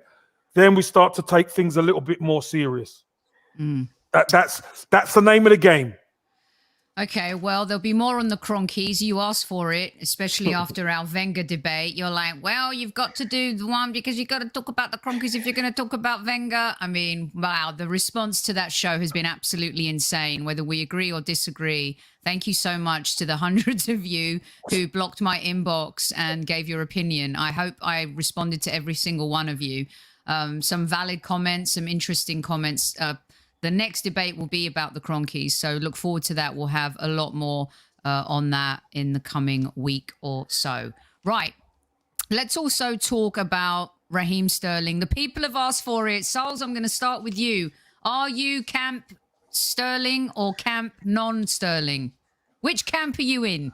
Speaker 3: then we start to take things a little bit more serious. That's the name of the game.
Speaker 1: Okay, well, there'll be more on the Kroenkes. You asked for it, especially after our Wenger debate. You're like, well, you've got to do the one because you've got to talk about the Kroenkes if you're going to talk about Wenger. I mean, wow, the response to that show has been absolutely insane, whether we agree or disagree. Thank you so much to the hundreds of you who blocked my inbox and gave your opinion. I hope I responded to every single one of you. Some valid comments, some interesting comments. The next debate will be about the Kroenkes, so look forward to that. We'll have a lot more on that in the coming week or so. Right. Let's also talk about Raheem Sterling. The people have asked for it. Souls, I'm going to start with you. Are you camp Sterling or camp non-Sterling? Which camp are you in?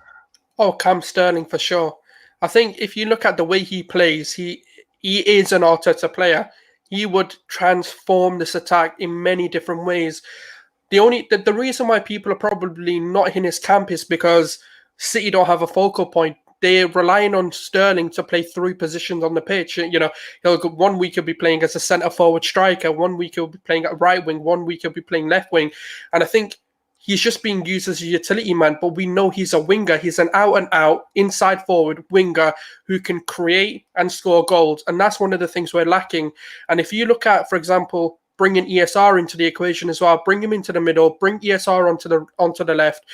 Speaker 5: Oh, camp Sterling for sure. I think if you look at the way he plays, he is an Arteta player. He would transform this attack in many different ways. The reason why people are probably not in his camp is because City don't have a focal point. They're relying on Sterling to play 3 positions on the pitch. You know, one week he'll be playing as a centre forward striker, one week he'll be playing at right wing, one week he'll be playing left wing. And I think he's just being used as a utility man, but we know he's a winger. He's an out-and-out, inside-forward winger who can create and score goals, and that's one of the things we're lacking. And if you look at, for example, bringing ESR into the equation as well, bring him into the middle, bring ESR onto the left,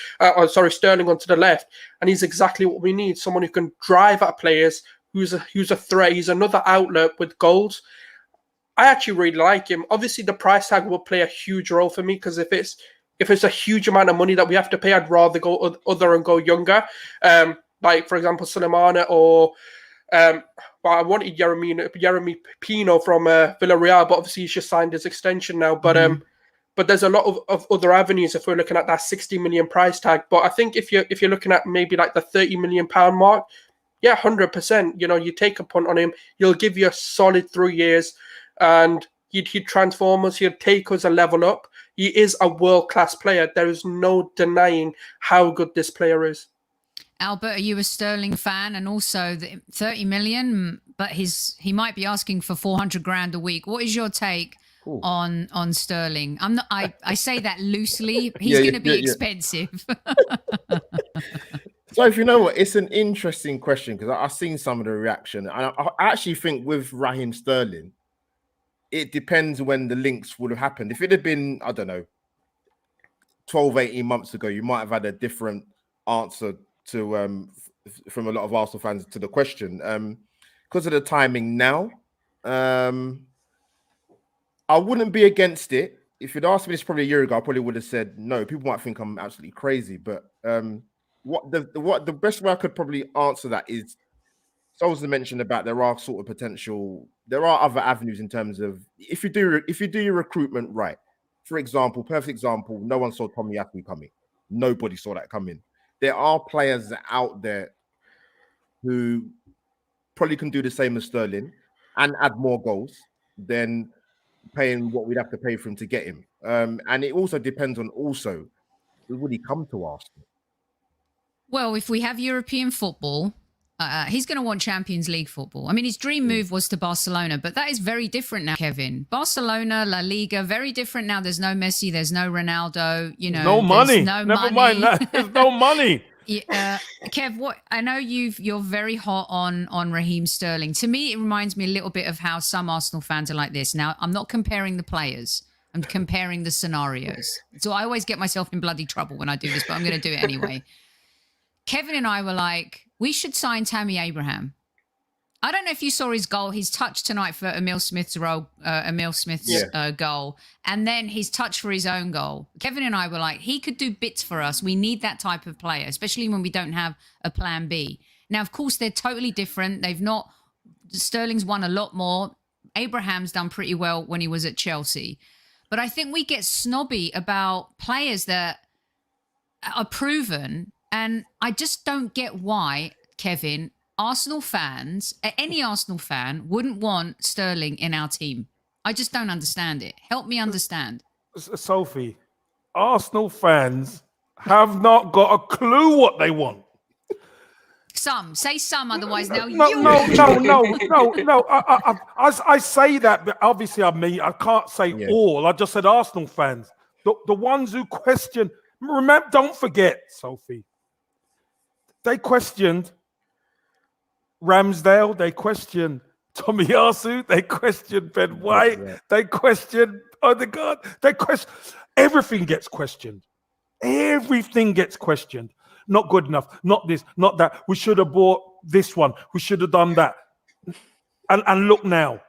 Speaker 5: Sterling onto the left, and he's exactly what we need, someone who can drive at players, who's a threat. He's another outlet with goals. I actually really like him. Obviously, the price tag will play a huge role for me, because if it's a huge amount of money that we have to pay, I'd rather go other and go younger. Like, for example, Sulemana or I wanted Jeremy Pino from Villarreal, but obviously he's just signed his extension now. But there's a lot of other avenues if we're looking at that 60 million price tag. But I think if you're looking at maybe like the 30 million pound mark, yeah, 100%. You know, you take a punt on him, he'll give you a solid 3 years, and he'd transform us. He'd take us a level up. He is a world-class player. There is no denying how good this player is.
Speaker 1: Albert, are you a Sterling fan? And also the 30 million, but he might be asking for 400 grand a week. What is your take on Sterling? I say that loosely. He's going to be expensive.
Speaker 4: So if you know what, it's an interesting question, because I've seen some of the reaction. And I actually think with Raheem Sterling, it depends when the links would have happened. If it had been, I don't know, 12, 18 months ago, you might have had a different answer to from a lot of Arsenal fans to the question. Because of the timing now, I wouldn't be against it. If you'd asked me this probably a year ago, I probably would have said no. People might think I'm absolutely crazy, but what the best way I could probably answer that is, someone's mentioned about there are sort of potential. There are other avenues in terms of if you do your recruitment right. For example, perfect example, no one saw Tommy Yaku coming. Nobody saw that coming. There are players out there who probably can do the same as Sterling and add more goals than paying what we'd have to pay for him to get him. And it also depends on would he come to Arsenal?
Speaker 1: Well, if we have European football, He's going to want Champions League football. I mean, his dream move was to Barcelona, but that is very different now, Kevin. Barcelona, La Liga, very different now. There's no Messi, there's no Ronaldo. You know,
Speaker 3: no money.
Speaker 1: No
Speaker 3: Never
Speaker 1: money.
Speaker 3: mind that. There's no money.
Speaker 1: Kev, what I know you're very hot on Raheem Sterling. To me, it reminds me a little bit of how some Arsenal fans are like this. Now, I'm not comparing the players. I'm comparing the scenarios. So I always get myself in bloody trouble when I do this, but I'm going to do it anyway. Kevin and I were like, we should sign Tammy Abraham. I don't know if you saw his goal, his touch tonight for Emil Smith's goal, and then his touch for his own goal. Kevin and I were like, he could do bits for us. We need that type of player, especially when we don't have a plan B. Now, of course, they're totally different. Sterling's won a lot more. Abraham's done pretty well when he was at Chelsea. But I think we get snobby about players that are proven. And I just don't get why, Kevin, Arsenal fans, any Arsenal fan, wouldn't want Sterling in our team. I just don't understand it. Help me understand.
Speaker 3: Sophie, Arsenal fans have not got a clue what they want.
Speaker 1: Say some, otherwise they'll
Speaker 3: No. I say that, but obviously I can't say all. I just said Arsenal fans. The ones who question, remember, don't forget, Sophie, they questioned Ramsdale, they questioned Tomiyasu, they questioned Ben White, they questioned Odegaard, everything gets questioned. Everything gets questioned. Not good enough, not this, not that. We should have bought this one. We should have done that. And look now.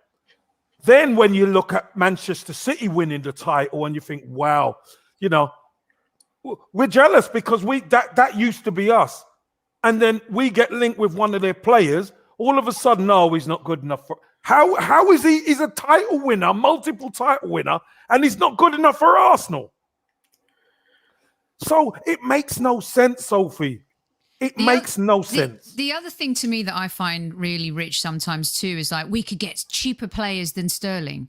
Speaker 3: Then when you look at Manchester City winning the title and you think, wow, we're jealous because that used to be us. And then we get linked with one of their players. All of a sudden, no, he's not good enough for. How is he? He's a title winner, multiple title winner, and he's not good enough for Arsenal. So it makes no sense, Sophie. It makes no sense.
Speaker 1: The other thing to me that I find really rich sometimes too is like we could get cheaper players than Sterling.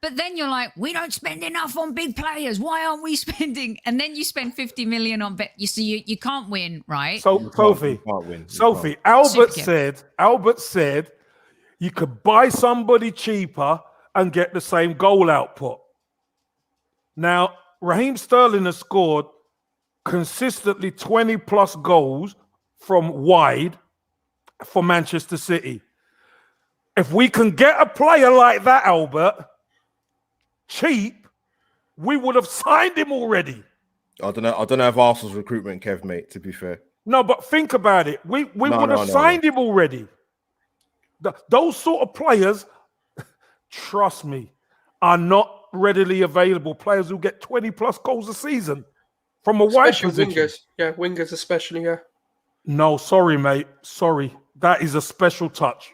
Speaker 1: But then you're like, we don't spend enough on big players. Why aren't we spending? And then you spend 50 million on bet. You see, you can't win, right?
Speaker 3: So, Sophie, Albert said you could buy somebody cheaper and get the same goal output. Now, Raheem Sterling has scored consistently 20 plus goals from wide for Manchester City. If we can get a player like that, Albert, cheap, we would have signed him already.
Speaker 4: I don't know if Arsenal's recruitment, Kev, mate, to be fair.
Speaker 3: No, but think about it. We would have signed him already. Those sort of players, trust me, are not readily available. Players who get 20 plus goals a season from a wide position.
Speaker 5: Wingers especially, yeah.
Speaker 3: No, sorry, mate. Sorry. That is a special touch.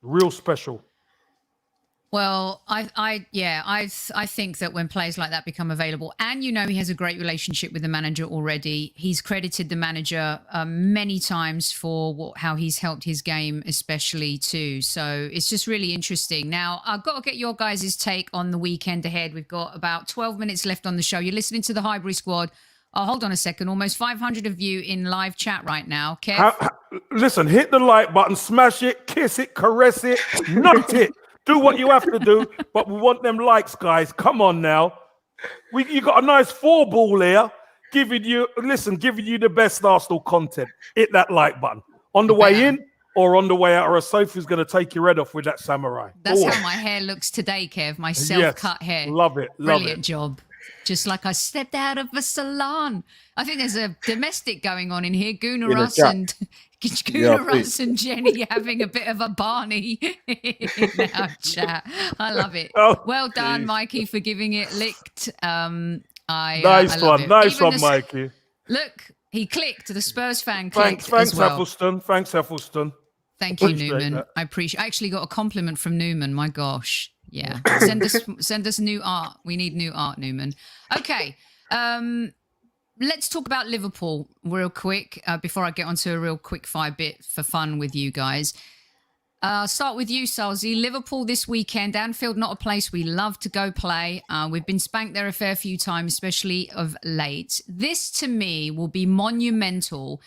Speaker 3: Real special.
Speaker 1: Well, I think that when players like that become available, and he has a great relationship with the manager already. He's credited the manager many times for how he's helped his game, especially too. So it's just really interesting. Now, I've got to get your guys' take on the weekend ahead. We've got about 12 minutes left on the show. You're listening to the Highbury Squad. Oh, hold on a second. Almost 500 of you in live chat right now. Kev?
Speaker 3: Listen, hit the like button, smash it, kiss it, caress it, nut it. Do what you have to do, but we want them likes, guys. Come on now. You got a nice 4-ball here, giving you the best Arsenal content. Hit that like button. On the way in or on the way out, or Sophie's going to take your head off with that samurai.
Speaker 1: That's how my hair looks today, Kev. My self-cut hair.
Speaker 3: Love it.
Speaker 1: Brilliant job. Just like I stepped out of a salon. I think there's a domestic going on in here. Guna Russ and Jenny having a bit of a Barney in our chat. I love it. Well done, Mikey, for giving it licked.
Speaker 3: Nice one, Mikey.
Speaker 1: Look, he clicked. The Spurs fan clicked.
Speaker 3: Thanks,
Speaker 1: as well.
Speaker 3: Eccleston.
Speaker 1: Thank you, Newman. That. I actually got a compliment from Newman. My gosh. Yeah. Send us new art. We need new art, Newman. Okay. Let's talk about Liverpool real quick before I get onto a real quick fire bit for fun with you guys. Start with you, Salzy. Liverpool this weekend. Anfield, not a place we love to go play. We've been spanked there a fair few times, especially of late. This, to me, will be monumental.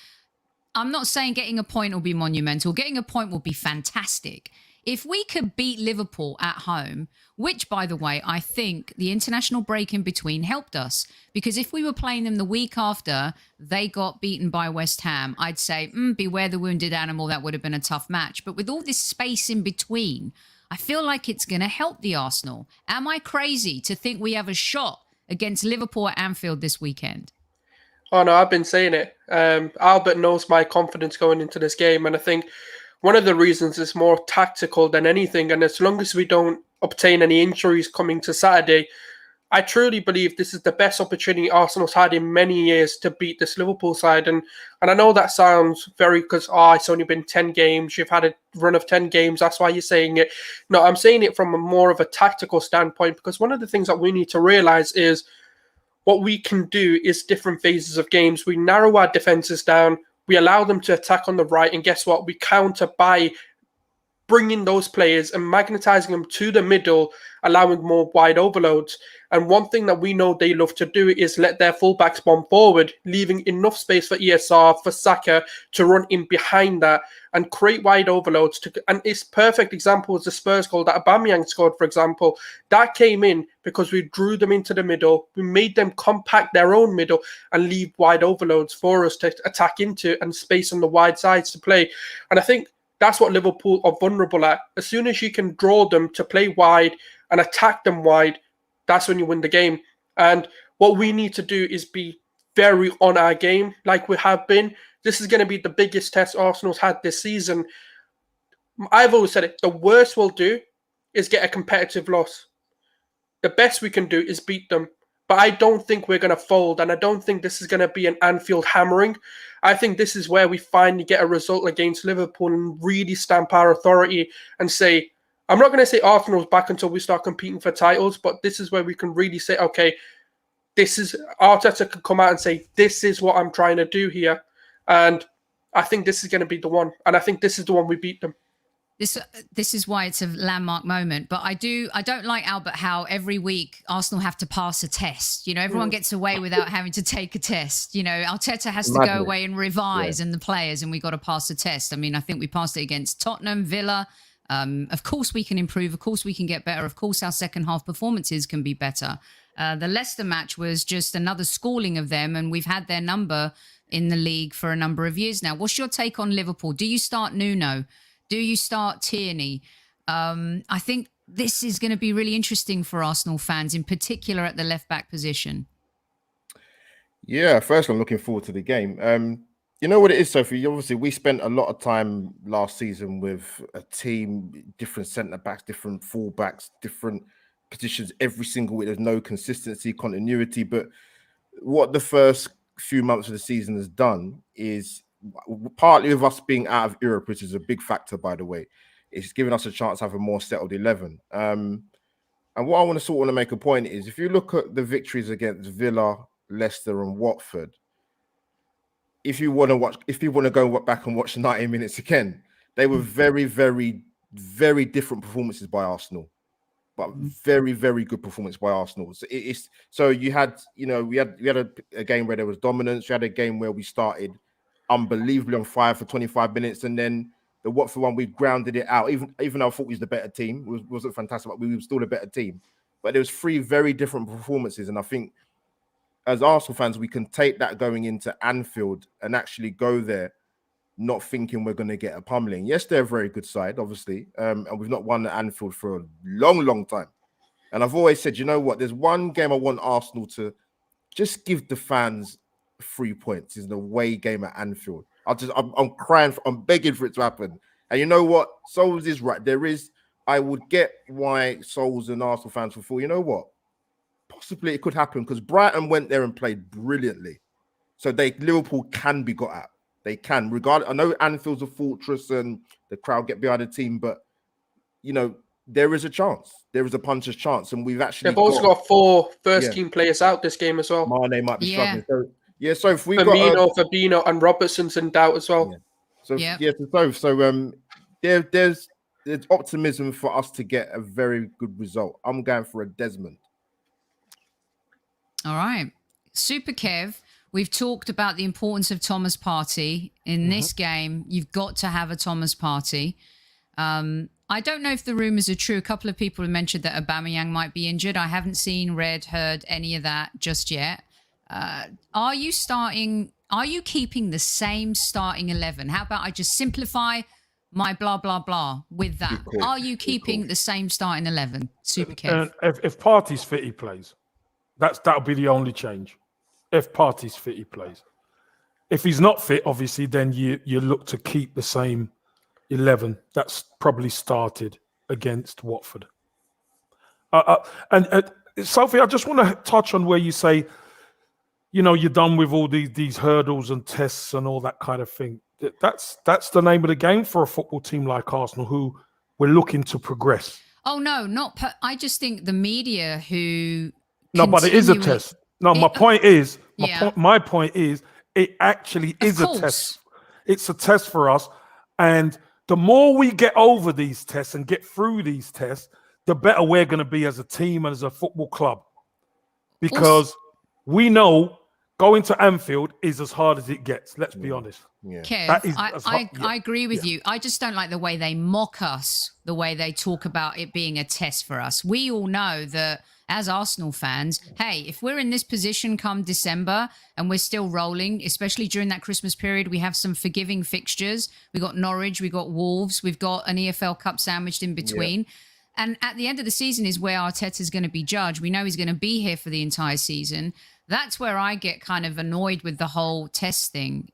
Speaker 1: I'm not saying getting a point will be monumental. Getting a point will be fantastic. If we could beat Liverpool at home, which, by the way, I think the international break in between helped us, because if we were playing them the week after they got beaten by West Ham, I'd say, beware the wounded animal, that would have been a tough match. But with all this space in between, I feel like it's going to help the Arsenal. Am I crazy to think we have a shot against Liverpool at Anfield this weekend?
Speaker 5: Oh no, I've been saying it. Albert knows my confidence going into this game, and I think one of the reasons is more tactical than anything. And as long as we don't obtain any injuries coming to Saturday, I truly believe this is the best opportunity Arsenal's had in many years to beat this Liverpool side. And I know that sounds very because, it's only been 10 games. You've had a run of 10 games. That's why you're saying it. No, I'm saying it from a more of a tactical standpoint, because one of the things that we need to realize is what we can do is different phases of games. We narrow our defenses down. We allow them to attack on the right. And guess what? We counter by bringing those players and magnetizing them to the middle, allowing more wide overloads. And one thing that we know they love to do is let their fullbacks bomb forward, leaving enough space for ESR, for Saka to run in behind that and create wide overloads. And it's perfect example was the Spurs goal that Aubameyang scored, for example. That came in because we drew them into the middle. We made them compact their own middle and leave wide overloads for us to attack into and space on the wide sides to play. And I think that's what Liverpool are vulnerable at. As soon as you can draw them to play wide and attack them wide, that's when you win the game. And what we need to do is be very on our game like we have been. This is going to be the biggest test Arsenal's had this season. I've always said it. The worst we'll do is get a competitive loss. The best we can do is beat them. But I don't think we're going to fold, and I don't think this is going to be an Anfield hammering. I think this is where we finally get a result against Liverpool and really stamp our authority and say, I'm not going to say Arsenal's back until we start competing for titles, but this is where we can really say, okay, this is, Arteta can come out and say, this is what I'm trying to do here. And I think this is going to be the one. And I think this is the one we beat them.
Speaker 1: This is why it's a landmark moment. But I don't like, Albert, how every week Arsenal have to pass a test. You know, everyone gets away without having to take a test. You know, Arteta has to go away and revise and the players, and we got to pass a test. I mean, I think we passed it against Tottenham, Villa. Of course we can improve. Of course we can get better. Of course our second half performances can be better. The Leicester match was just another schooling of them, and we've had their number in the league for a number of years now. What's your take on Liverpool? Do you start Nuno? Do you start Tierney? I think this is going to be really interesting for Arsenal fans, in particular at the left-back position.
Speaker 4: Yeah, first I'm looking forward to the game. You know what it is, Sophie? Obviously, we spent a lot of time last season with a team, different centre-backs, different full-backs, different positions every single week. There's no consistency, continuity. But what the first few months of the season has done is, partly with us being out of Europe, which is a big factor, by the way, it's given us a chance to have a more settled 11. And what I want to make a point is, if you look at the victories against Villa, Leicester, and Watford, if you want to go back and watch 90 minutes again, they were very, very, very different performances by Arsenal, but very, very good performance by Arsenal. So we had a game where there was dominance. We had a game where we started unbelievably on fire for 25 minutes, and then the Watford one, we grounded it out. Even though I thought we was the better team, it wasn't fantastic, but we were still a better team. But there was 3 very different performances, and I think as Arsenal fans, we can take that going into Anfield and actually go there not thinking we're going to get a pummeling. Yes, they're a very good side, obviously, and we've not won at Anfield for a long, long time. And I've always said, you know what? There's one game I want Arsenal to just give the fans 3 points, is the away game at Anfield. I'm crying, I'm begging for it to happen. And you know what? Souls is right. I would get why Souls and Arsenal fans would feel, you know what? Possibly it could happen, because Brighton went there and played brilliantly. So Liverpool can be got at. They can. I know Anfield's a fortress and the crowd get behind the team, but you know, there is a chance. There is a puncher's chance. And they've
Speaker 5: also got 4 first-team players out this game as well.
Speaker 4: Mane might be struggling. So if we
Speaker 5: Fabinho and Robertson's in doubt as well.
Speaker 4: There's optimism for us to get a very good result. I'm going for a Desmond.
Speaker 1: All right. Super Kev, We've talked about the importance of Thomas Partey. In this game, you've got to have a Thomas Partey. I don't know if the rumours are true. A couple of people have mentioned that Aubameyang might be injured. I haven't seen, heard any of that just yet. Are you keeping the same starting 11? How about I just simplify my blah, blah, blah with that? Are you keeping the same starting 11? Super Kev.
Speaker 3: If Partey's fit, he plays. That'll be the only change. If Partey's fit, he plays. If he's not fit, obviously, then you look to keep the same 11 that's probably started against Watford. And Sophie, I just want to touch on where you say, you're done with all these hurdles and tests and all that kind of thing. That's the name of the game for a football team like Arsenal, who we're looking to progress.
Speaker 1: Oh no, I just think the media who
Speaker 3: but it is a test. No, my point is, it actually is a test. It's a test for us, and the more we get over these tests and get through these tests, the better we're going to be as a team and as a football club, because we know going to Anfield is as hard as it gets. Let's be honest.
Speaker 1: Yeah. Kev, I agree with you. I just don't like the way they mock us, the way they talk about it being a test for us. We all know that as Arsenal fans, hey, if we're in this position come December and we're still rolling, especially during that Christmas period, we have some forgiving fixtures. We got Norwich, we got Wolves, we've got an EFL Cup sandwiched in between. Yeah. And at the end of the season is where Arteta's going to be judged. We know he's going to be here for the entire season. That's where I get kind of annoyed with the whole test thing,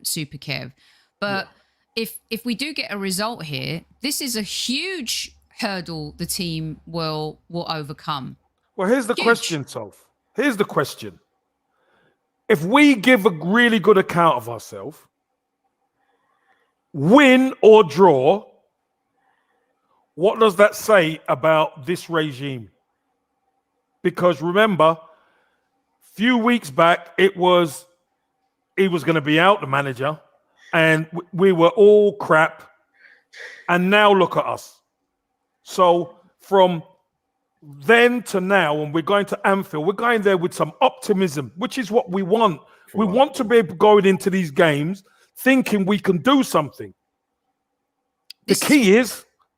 Speaker 1: Super Kev. But if we do get a result here, this is a huge hurdle the team will overcome.
Speaker 3: Well, here's the question, Soph. Here's the question. If we give a really good account of ourselves, win or draw, what does that say about this regime? Because remember, few weeks back, he was going to be out, the manager, and we were all crap. And now look at us. So from then to now, when we're going to Anfield, we're going there with some optimism, which is what we want. We want to be able to go into these games thinking we can do something. The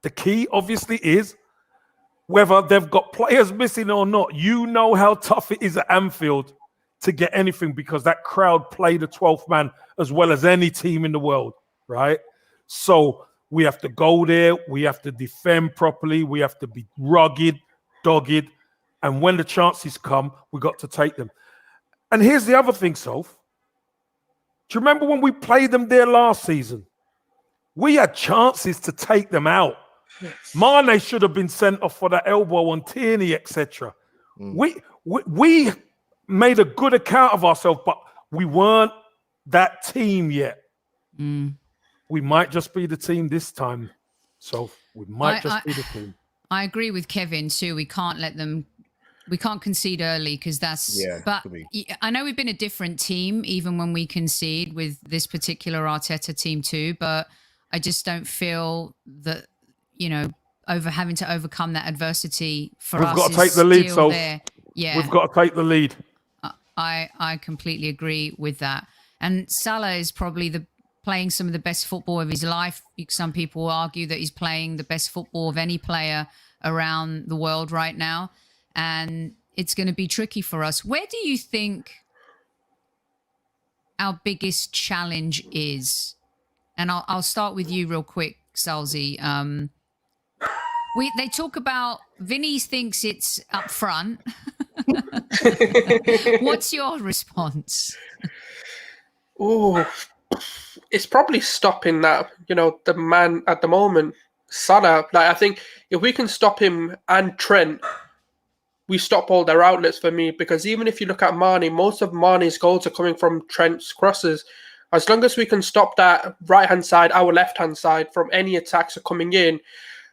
Speaker 3: key obviously is whether they've got players missing or not. You know how tough it is at Anfield to get anything, because that crowd play the 12th man as well as any team in the world, right? So we have to go there. We have to defend properly. We have to be rugged, dogged. And when the chances come, we got to take them. And here's the other thing, Soph. Do you remember when we played them there last season? We had chances to take them out. Yes. Mane should have been sent off for that elbow on Tierney, etc. We made a good account of ourselves, but we weren't that team yet. We might just be the team this time. So we might be the team.
Speaker 1: I agree with Kevin too. We can't concede early, because that's. Yeah, but I know we've been a different team even when we concede with this particular Arteta team too. But I just don't feel that having to overcome that adversity for us. We've got to take the lead, so yeah,
Speaker 3: we've got to take the lead.
Speaker 1: I completely agree with that. And Salah is probably playing some of the best football of his life. Some people argue that he's playing the best football of any player around the world right now. And it's going to be tricky for us. Where do you think our biggest challenge is? And I'll start with you real quick, Salzi. They talk about, Vinny thinks it's up front. What's your response?
Speaker 5: Oh, it's probably stopping that, the man at the moment, Salah. I think if we can stop him and Trent, we stop all their outlets for me, because even if you look at Mane, most of Mane's goals are coming from Trent's crosses. As long as we can stop that right-hand side, our left-hand side, from any attacks are coming in,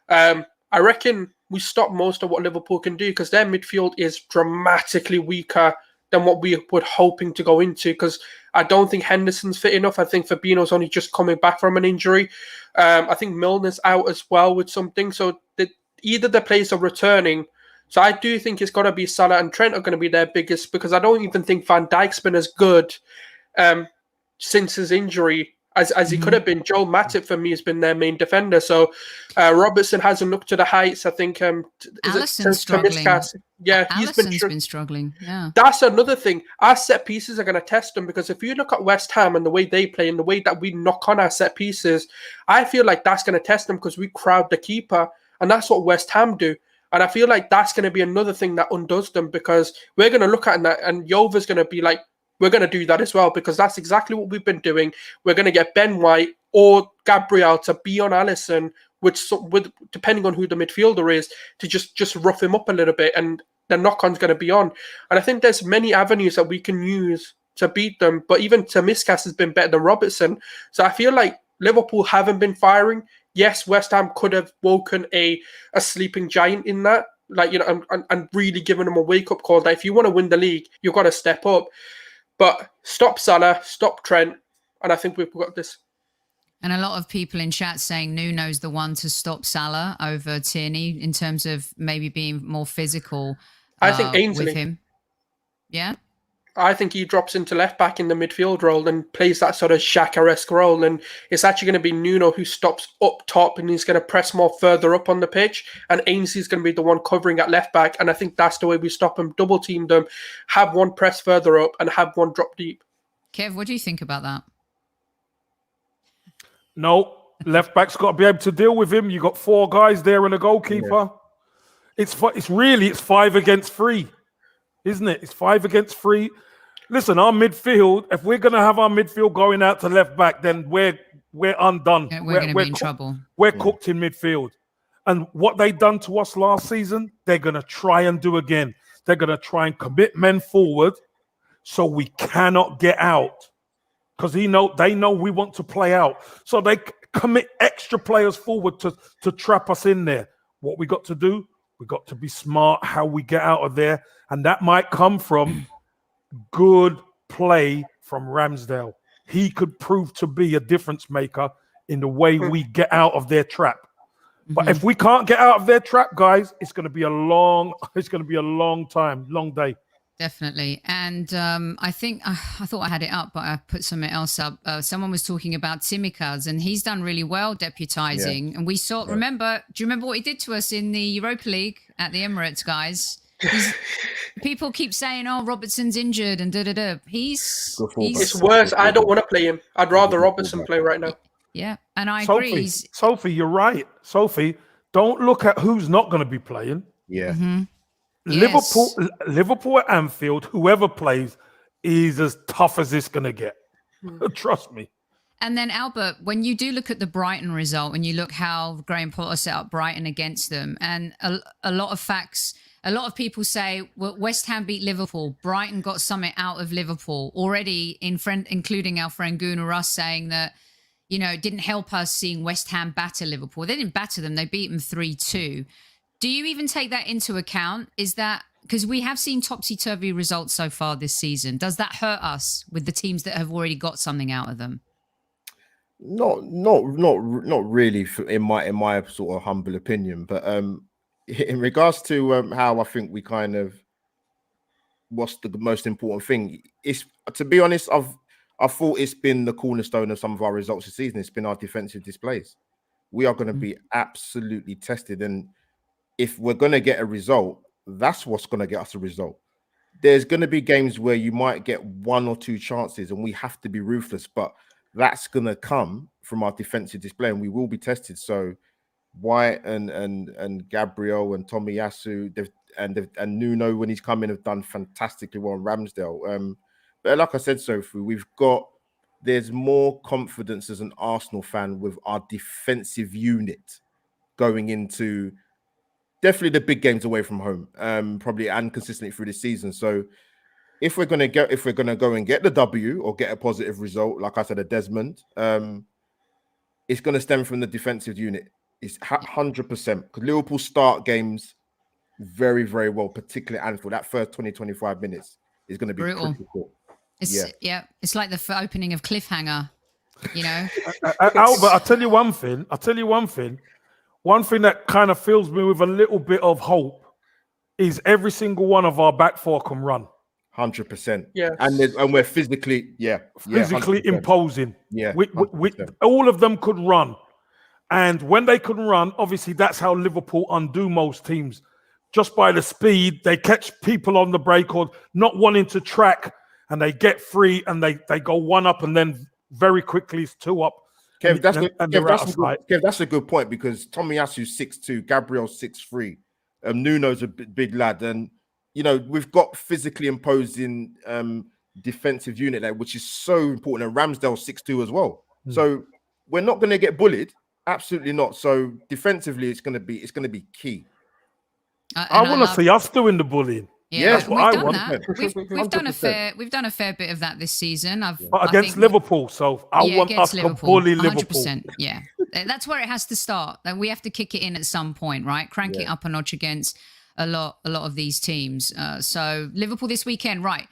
Speaker 5: I reckon we stop most of what Liverpool can do, because their midfield is dramatically weaker than what we were hoping to go into, because I don't think Henderson's fit enough. I think Fabinho's only just coming back from an injury. I think Milner's out as well with something. So either the players are returning So I do think it's got to be Salah and Trent are going to be their biggest, because I don't even think Van Dijk's been as good since his injury as he could have been. Joel Matip for me has been their main defender. So Robertson hasn't looked to the heights. I think
Speaker 1: Alisson's struggling.
Speaker 5: Yeah,
Speaker 1: Alisson's been struggling. Yeah,
Speaker 5: that's another thing. Our set pieces are going to test them, because if you look at West Ham and the way they play and the way that we knock on our set pieces, I feel like that's going to test them, because we crowd the keeper, and that's what West Ham do. And I feel like that's going to be another thing that undoes them, because we're going to look at that, and Yova's going to be like, we're going to do that as well, because that's exactly what we've been doing. We're going to get Ben White or Gabriel to be on Alisson, with depending on who the midfielder is, to just rough him up a little bit, and the knock-on's going to be on. And I think there's many avenues that we can use to beat them, but even Tsimikas has been better than Robertson. So I feel like Liverpool haven't been firing. Yes, West Ham could have woken a sleeping giant in that, like, you know, and really given them a wake-up call that if you want to win the league, you've got to step up. But stop Salah, stop Trent, and I think we've got this.
Speaker 1: And a lot of people in chat saying Nuno's the one to stop Salah over Tierney in terms of maybe being more physical.
Speaker 5: I think Ainsley.
Speaker 1: With him. Yeah?
Speaker 5: I think he drops into left back in the midfield role and plays that sort of Xhaka-esque role. And it's actually going to be Nuno who stops up top, and he's going to press more further up on the pitch. And Ainsley's going to be the one covering at left back. And I think that's the way we stop them, double team them, have one press further up and have one drop deep.
Speaker 1: Kev, what do you think about that?
Speaker 3: No, left back's got to be able to deal with him. You got 4 guys there and a goalkeeper. Yeah. It's 5 against 3, isn't it? It's 5 against 3. Listen, our midfield, if we're going to have our midfield going out to left back, then we're undone.
Speaker 1: Yeah, we're going to be in trouble.
Speaker 3: We're cooked in midfield. And what they done to us last season, they're going to try and do again. They're going to try and commit men forward so we cannot get out. Because they know we want to play out. So they commit extra players forward to trap us in there. What we got to do, we got to be smart how we get out of there. And that might come from good play from Ramsdale. He could prove to be a difference maker in the way we get out of their trap. But if we can't get out of their trap, guys, it's going to be a long time, long day.
Speaker 1: Definitely. And I think I thought I had it up, but I put something else up. Someone was talking about Tsimikas, and he's done really well deputizing. Yeah. And we saw, do you remember what he did to us in the Europa League at the Emirates, guys? People keep saying, "Oh, Robertson's injured," and da-da-da.
Speaker 5: It's worse. I don't want to play him. I'd rather Robertson play right now.
Speaker 1: Yeah, and I agree.
Speaker 3: Sophie, you're right. Sophie, don't look at who's not going to be playing.
Speaker 4: Yeah.
Speaker 3: Liverpool at Anfield, whoever plays is as tough as it's going to get. Trust me.
Speaker 1: And then, Albert, when you do look at the Brighton result and you look how Graham Potter set up Brighton against them, and a lot of facts, a lot of people say, well, West Ham beat Liverpool. Brighton got something out of Liverpool already, including our friend Gunnar Russ saying that, you know, it didn't help us seeing West Ham batter Liverpool. They didn't batter them. They beat them 3-2. Do you even take that into account? Is that because we have seen topsy-turvy results so far this season? Does that hurt us with the teams that have already got something out of them?
Speaker 4: Not really, in my sort of humble opinion. But in regards to how I think we kind of, what's the most important thing? It's, to be honest, I thought it's been the cornerstone of some of our results this season. It's been our defensive displays. We are going to be absolutely tested, and if we're going to get a result, that's what's going to get us a result. There's going to be games where you might get 1 or 2 chances, and we have to be ruthless, but that's going to come from our defensive display, and we will be tested. So White and Gabriel and Tomiyasu and Nuno, when he's come in, have done fantastically well on Ramsdale. But like I said, Sophie, there's more confidence as an Arsenal fan with our defensive unit going into definitely the big games away from home, probably, and consistently through the season. So if we're going to go and get the W or get a positive result, like I said, a Desmond, it's going to stem from the defensive unit. It's 100%, because Liverpool start games very, very well, particularly Anfield. That first 20-25 minutes is going to be
Speaker 1: brutal.
Speaker 4: Critical.
Speaker 1: It's like the opening of Cliffhanger, you know.
Speaker 3: Albert, I'll tell you one thing. One thing that kind of fills me with a little bit of hope is every single one of our back four can run.
Speaker 4: 100%.
Speaker 5: Yeah.
Speaker 4: And we're physically,
Speaker 3: Physically
Speaker 4: 100%.
Speaker 3: imposing.
Speaker 4: Yeah.
Speaker 3: We,
Speaker 4: 100%.
Speaker 3: all of them could run. And when they can run, obviously that's how Liverpool undo most teams. Just by the speed, they catch people on the break or not wanting to track, and they get free and they go one up and then very quickly it's two up.
Speaker 4: Kev,
Speaker 3: Kev,
Speaker 4: that's a good point because Tomiyasu's 6'2", Gabriel's 6'3", Nuno's a big lad, and we've got physically imposing defensive unit there, which is so important. And Ramsdale's 6'2" as well, so we're not going to get bullied. Absolutely not. So defensively, it's going to be key.
Speaker 3: I want to see us doing the bullying.
Speaker 1: Yeah,
Speaker 3: that's what I want.
Speaker 1: That. We've done a fair bit of that this season.
Speaker 3: But against Liverpool, so I want us to bully Liverpool.
Speaker 1: 100%. Yeah, that's where it has to start. And we have to kick it in at some point, right? Crank it up a notch against a lot of these teams. So Liverpool this weekend, right?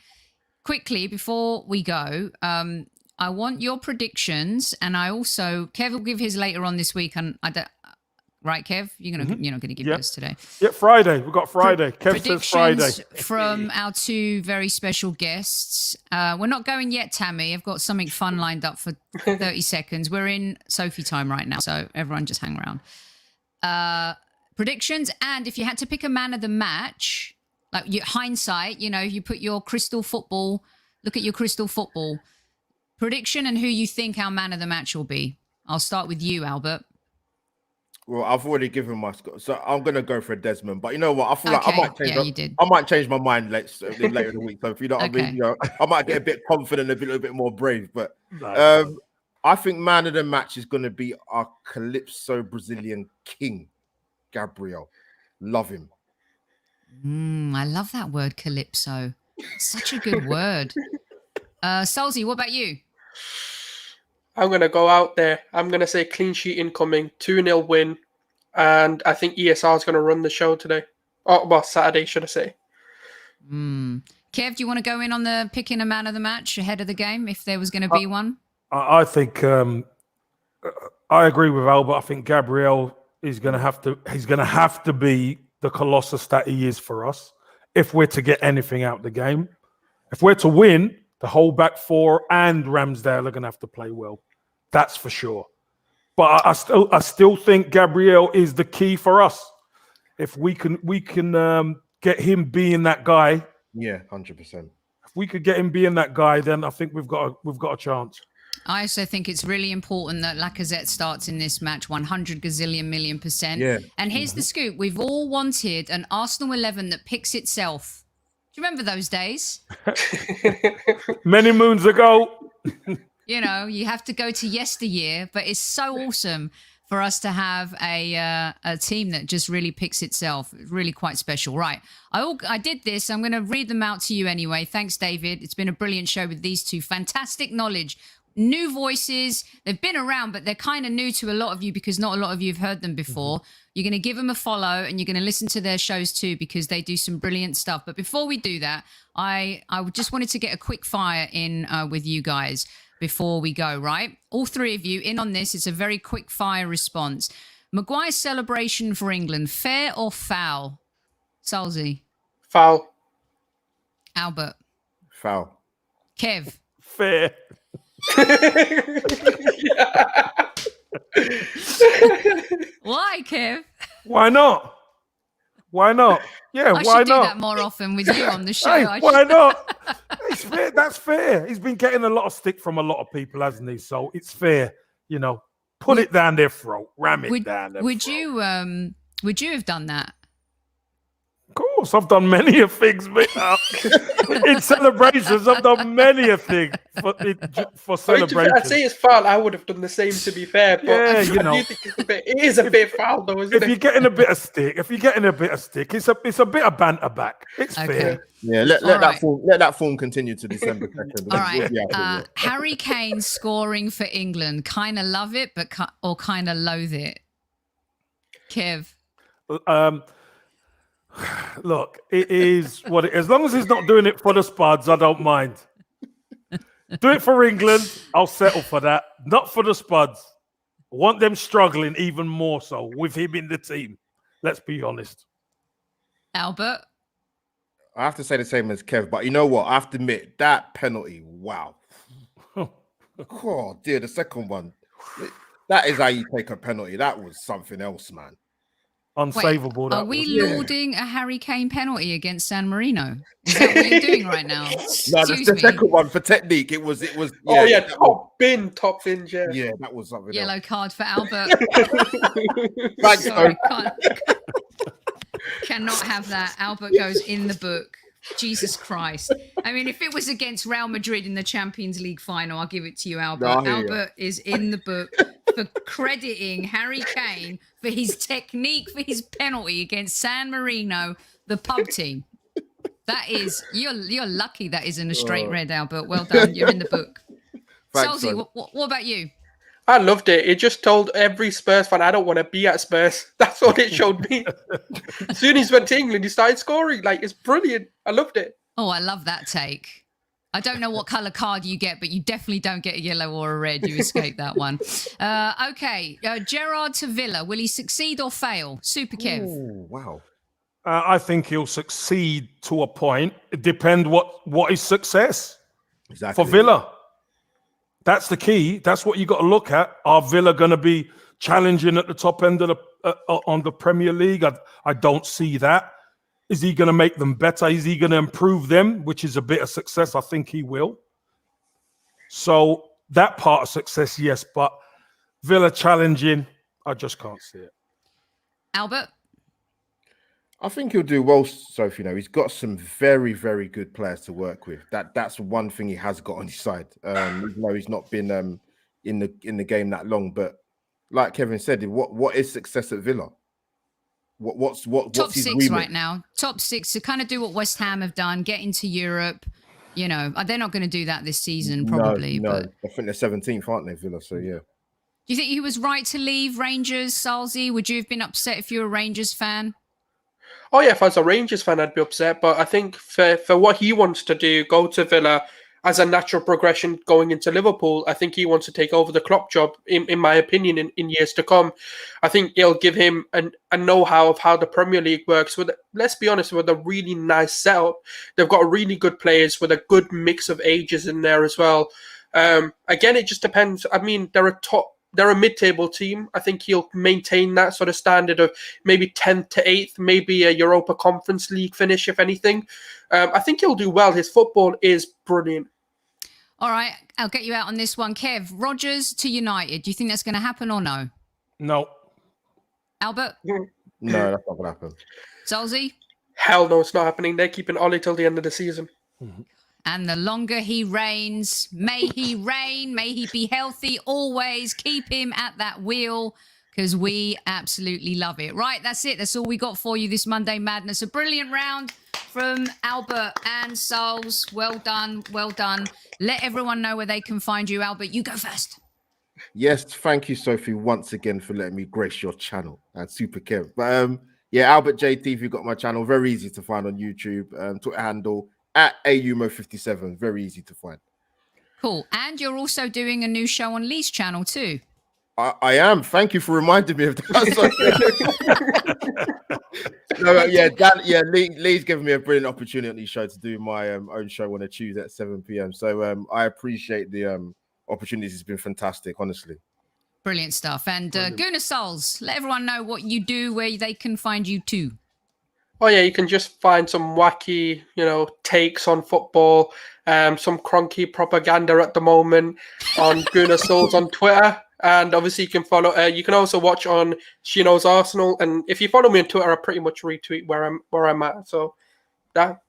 Speaker 1: Quickly before we go, I want your predictions, and I also Kev will give his later on this week, and right, Kev? You're not going to give yours today.
Speaker 3: Yeah, Friday. We've got Friday. Kev says Friday.
Speaker 1: From our two very special guests. We're not going yet, Tammy. I've got something fun lined up for 30 seconds. We're in Sophie time right now, so everyone just hang around. Predictions, and if you had to pick a man of the match, like hindsight, you put your crystal football, look at your crystal football prediction and who you think our man of the match will be. I'll start with you, Albert.
Speaker 4: Well, I've already given my score, so I'm gonna go for Desmond. But you know what? I feel like I might change.
Speaker 1: You did.
Speaker 4: I might change my mind later in the week. So if you know what I mean, I might get a bit confident, a little bit more brave. But I think man of the match is gonna be our Calypso Brazilian king, Gabriel. Love him.
Speaker 1: I love that word, Calypso. Such a good word. Solzy, what about you?
Speaker 5: I'm going to go out there. I'm going to say clean sheet incoming, 2-0 win. And I think ESR is going to run the show today. Oh, well, Saturday, should I say.
Speaker 1: Kev, do you want to go in on the picking a man of the match ahead of the game if there was going to be one?
Speaker 3: I think I agree with Albert. I think Gabriel is going to have to be the Colossus that he is for us if we're to get anything out of the game. If we're to win, the whole back four and Ramsdale are going to have to play well. That's for sure. But I still think Gabriel is the key for us. If we can get him being that guy.
Speaker 4: Yeah, 100%.
Speaker 3: If we could get him being that guy, then I think we've got a chance.
Speaker 1: I also think it's really important that Lacazette starts in this match 100 gazillion million %.
Speaker 4: Yeah.
Speaker 1: And here's the scoop. We've all wanted an Arsenal 11 that picks itself. Do you remember those days?
Speaker 3: Many moons ago.
Speaker 1: You have to go to yesteryear, but it's so awesome for us to have a team that just really picks itself. Really quite special. Right. I did this. I'm going to read them out to you anyway. Thanks, David. It's been a brilliant show with these two. Fantastic knowledge. New voices. They've been around, but they're kind of new to a lot of you because not a lot of you have heard them before. You're going to give them a follow and you're going to listen to their shows too because they do some brilliant stuff. But before we do that, I just wanted to get a quick fire in with you guys before we go, right? All three of you in on this. It's a very quick fire response. Maguire's celebration for England, fair or foul? Solzy?
Speaker 5: Foul.
Speaker 1: Albert?
Speaker 4: Foul.
Speaker 1: Kev?
Speaker 3: Fair.
Speaker 1: Why, Kev?
Speaker 3: Why not? Why not? Yeah,
Speaker 1: I
Speaker 3: why
Speaker 1: should do
Speaker 3: not?
Speaker 1: that more often with you on the show.
Speaker 3: Hey, why not? It's fair. That's fair. He's been getting a lot of stick from a lot of people, hasn't he? So it's fair. Put it down their throat, ram it down their throat.
Speaker 1: Would you have done that?
Speaker 3: Of course, I've done many of things, mate. In celebrations, I've done many of things for celebrations.
Speaker 5: I'd say it's foul. I would have done the same, to be fair. But
Speaker 3: Yeah,
Speaker 5: I do think it is a bit foul, though, isn't it?
Speaker 3: If you're getting a bit of stick, it's a bit of banter back. It's fair.
Speaker 4: Yeah, let that form continue to December 2nd.
Speaker 1: All right. Harry Kane scoring for England. Kind of love it, but kind of loathe it. Kev.
Speaker 3: Look, it is what it is. As long as he's not doing it for the Spuds, I don't mind. Do it for England, I'll settle for that. Not for the Spuds. I want them struggling even more so with him in the team. Let's be honest.
Speaker 1: Albert?
Speaker 4: I have to say the same as Kev, but you know what? I have to admit that penalty. Wow. Oh dear, the second one. That is how you take a penalty. That was something else, man.
Speaker 3: Unsavable.
Speaker 1: Are we lauding a Harry Kane penalty against San Marino? Is that what you're doing right now?
Speaker 4: No, the second one for technique. It was.
Speaker 5: Yeah, top bin, yeah.
Speaker 4: Yeah, that was something.
Speaker 1: Yellow card for Albert.
Speaker 4: Thanks,
Speaker 1: Sorry, cannot have that. Albert goes in the book. Jesus Christ. I mean, if it was against Real Madrid in the Champions League final, I'll give it to you, Albert.
Speaker 4: No,
Speaker 1: Albert is in the book for crediting Harry Kane for his technique for his penalty against San Marino, the pub team. That is, you're lucky that isn't a straight red, Albert. Well done. You're in the book. Solzy, what about you?
Speaker 5: I loved it. It just told every Spurs fan, I don't want to be at Spurs. That's what it showed me. As soon as he went to England, he started scoring. Like, it's brilliant. I loved it.
Speaker 1: Oh, I love that take. I don't know what colour card you get, but you definitely don't get a yellow or a red. You escape that one. Okay, Gerrard to Villa. Will he succeed or fail? Super Kev.
Speaker 4: Oh, wow.
Speaker 3: I think he'll succeed to a point. It depends what is success
Speaker 4: Exactly.
Speaker 3: for Villa. That's the key. That's what you got to look at. Are Villa going to be challenging at the top end of on the Premier League? I don't see that. Is he going to make them better? Is he going to improve them, which is a bit of success? I think he will. So that part of success, yes. But Villa challenging, I just can't see it.
Speaker 1: Albert?
Speaker 4: I think he'll do well, Sophie. He's got some very, very good players to work with. That's one thing he has got on his side. Even though he's not been in the game that long, but like Kevin said, what is success at Villa? What's
Speaker 1: top
Speaker 4: his
Speaker 1: six
Speaker 4: remit?
Speaker 1: right now? Top six to kind of do what West Ham have done, get into Europe. You know, they're not going to do that this season, probably.
Speaker 4: No.
Speaker 1: But
Speaker 4: I think they're 17th, aren't they, Villa? So yeah.
Speaker 1: Do you think he was right to leave Rangers, Solzy? Would you have been upset if you were a Rangers fan?
Speaker 5: Oh, yeah, if I was a Rangers fan, I'd be upset. But I think for what he wants to do, go to Villa as a natural progression going into Liverpool, I think he wants to take over the Klopp job, in my opinion, in years to come. I think it'll give him a know-how of how the Premier League works. Let's be honest, with a really nice setup. They've got really good players with a good mix of ages in there as well. Again, it just depends. I mean, they're a mid-table team. I think he'll maintain that sort of standard of maybe 10th to 8th, maybe a Europa Conference League finish, if anything. I think he'll do well. His football is brilliant.
Speaker 1: All right, I'll get you out on this one. Kev, Rodgers to United. Do you think that's going to happen or no?
Speaker 3: No.
Speaker 1: Albert?
Speaker 4: No, that's not going to happen.
Speaker 1: Solzy?
Speaker 5: Hell no, it's not happening. They're keeping Ollie till the end of the season.
Speaker 3: Mm-hmm.
Speaker 1: And the longer he reigns, may he reign, may he be healthy always. Keep him at that wheel because we absolutely love it. Right, that's it. That's all we got for you this Monday Madness. A brilliant round from Albert and Souls. Well done, well done. Let everyone know where they can find you. Albert, you go first.
Speaker 4: Yes, thank you, Sophie, once again for letting me grace your channel and Super Kev. But yeah, Albert JT, you got my channel. Very easy to find on YouTube. Twitter handle @AUMO57. Very easy to find.
Speaker 1: Cool. And you're also doing a new show on Lee's channel too.
Speaker 4: I am. Thank you for reminding me of that. Lee's given me a brilliant opportunity on the show to do my own show on a Tuesday at 7 p.m. So I appreciate the opportunities. It's been fantastic, honestly.
Speaker 1: Brilliant stuff. And Guna Souls, let everyone know what you do, where they can find you too.
Speaker 5: Oh, yeah, you can just find some wacky, takes on football, some Kroenke propaganda at the moment on Gunnar Souls on Twitter. And obviously you can follow, you can also watch on She Knows Arsenal. And if you follow me on Twitter, I pretty much retweet where I'm at. So that,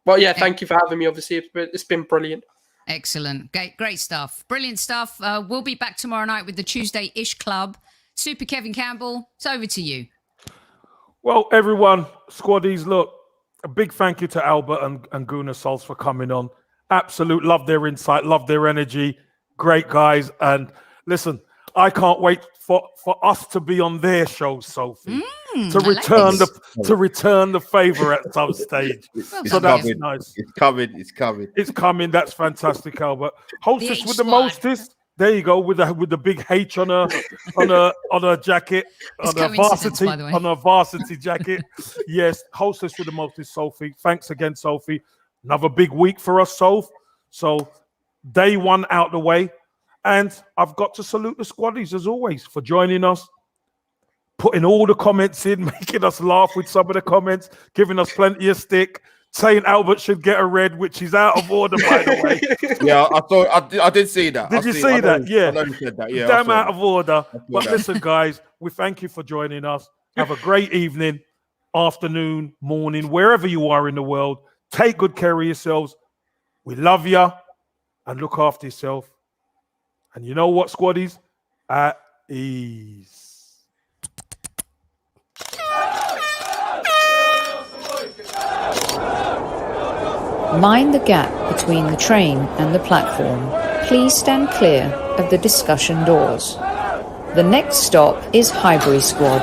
Speaker 5: well, yeah, thank you for having me. Obviously, it's been brilliant.
Speaker 1: Excellent. Great stuff. Brilliant stuff. We'll be back tomorrow night with the Tuesday-ish club. Super Kevin Campbell, it's over to you.
Speaker 3: Well, everyone, squaddies, look, a big thank you to Albert and Gunnar Souls for coming on. Absolute love their insight, love their energy. Great guys. And listen, I can't wait for us to be on their show, Sophie, to return the favor at some stage. So that's nice.
Speaker 4: It's coming.
Speaker 3: It's coming. That's fantastic, Albert. Hostess with the mostest. There you go, with the big H on her jacket,
Speaker 1: It's
Speaker 3: on her
Speaker 1: coincidence, by the way.
Speaker 3: varsity jacket. Yes, hostess with the most is Sophie. Thanks again, Sophie. Another big week for us, Soph. So day one out the way. And I've got to salute the squaddies as always for joining us, putting all the comments in, making us laugh with some of the comments, giving us plenty of stick, saying Albert should get a red, which is out of order, by the way.
Speaker 4: Yeah, I did see that.
Speaker 3: Did you see that? Yeah.
Speaker 4: I know you said that. Yeah,
Speaker 3: Damn out of order. But
Speaker 4: that.
Speaker 3: listen, guys, we thank you for joining us. Have a great evening, afternoon, morning, wherever you are in the world. Take good care of yourselves. We love you, and look after yourself. And you know what, squaddies? At ease.
Speaker 2: Mind the gap between the train and the platform. Please stand clear of the discussion doors. The next stop is Highbury Squad.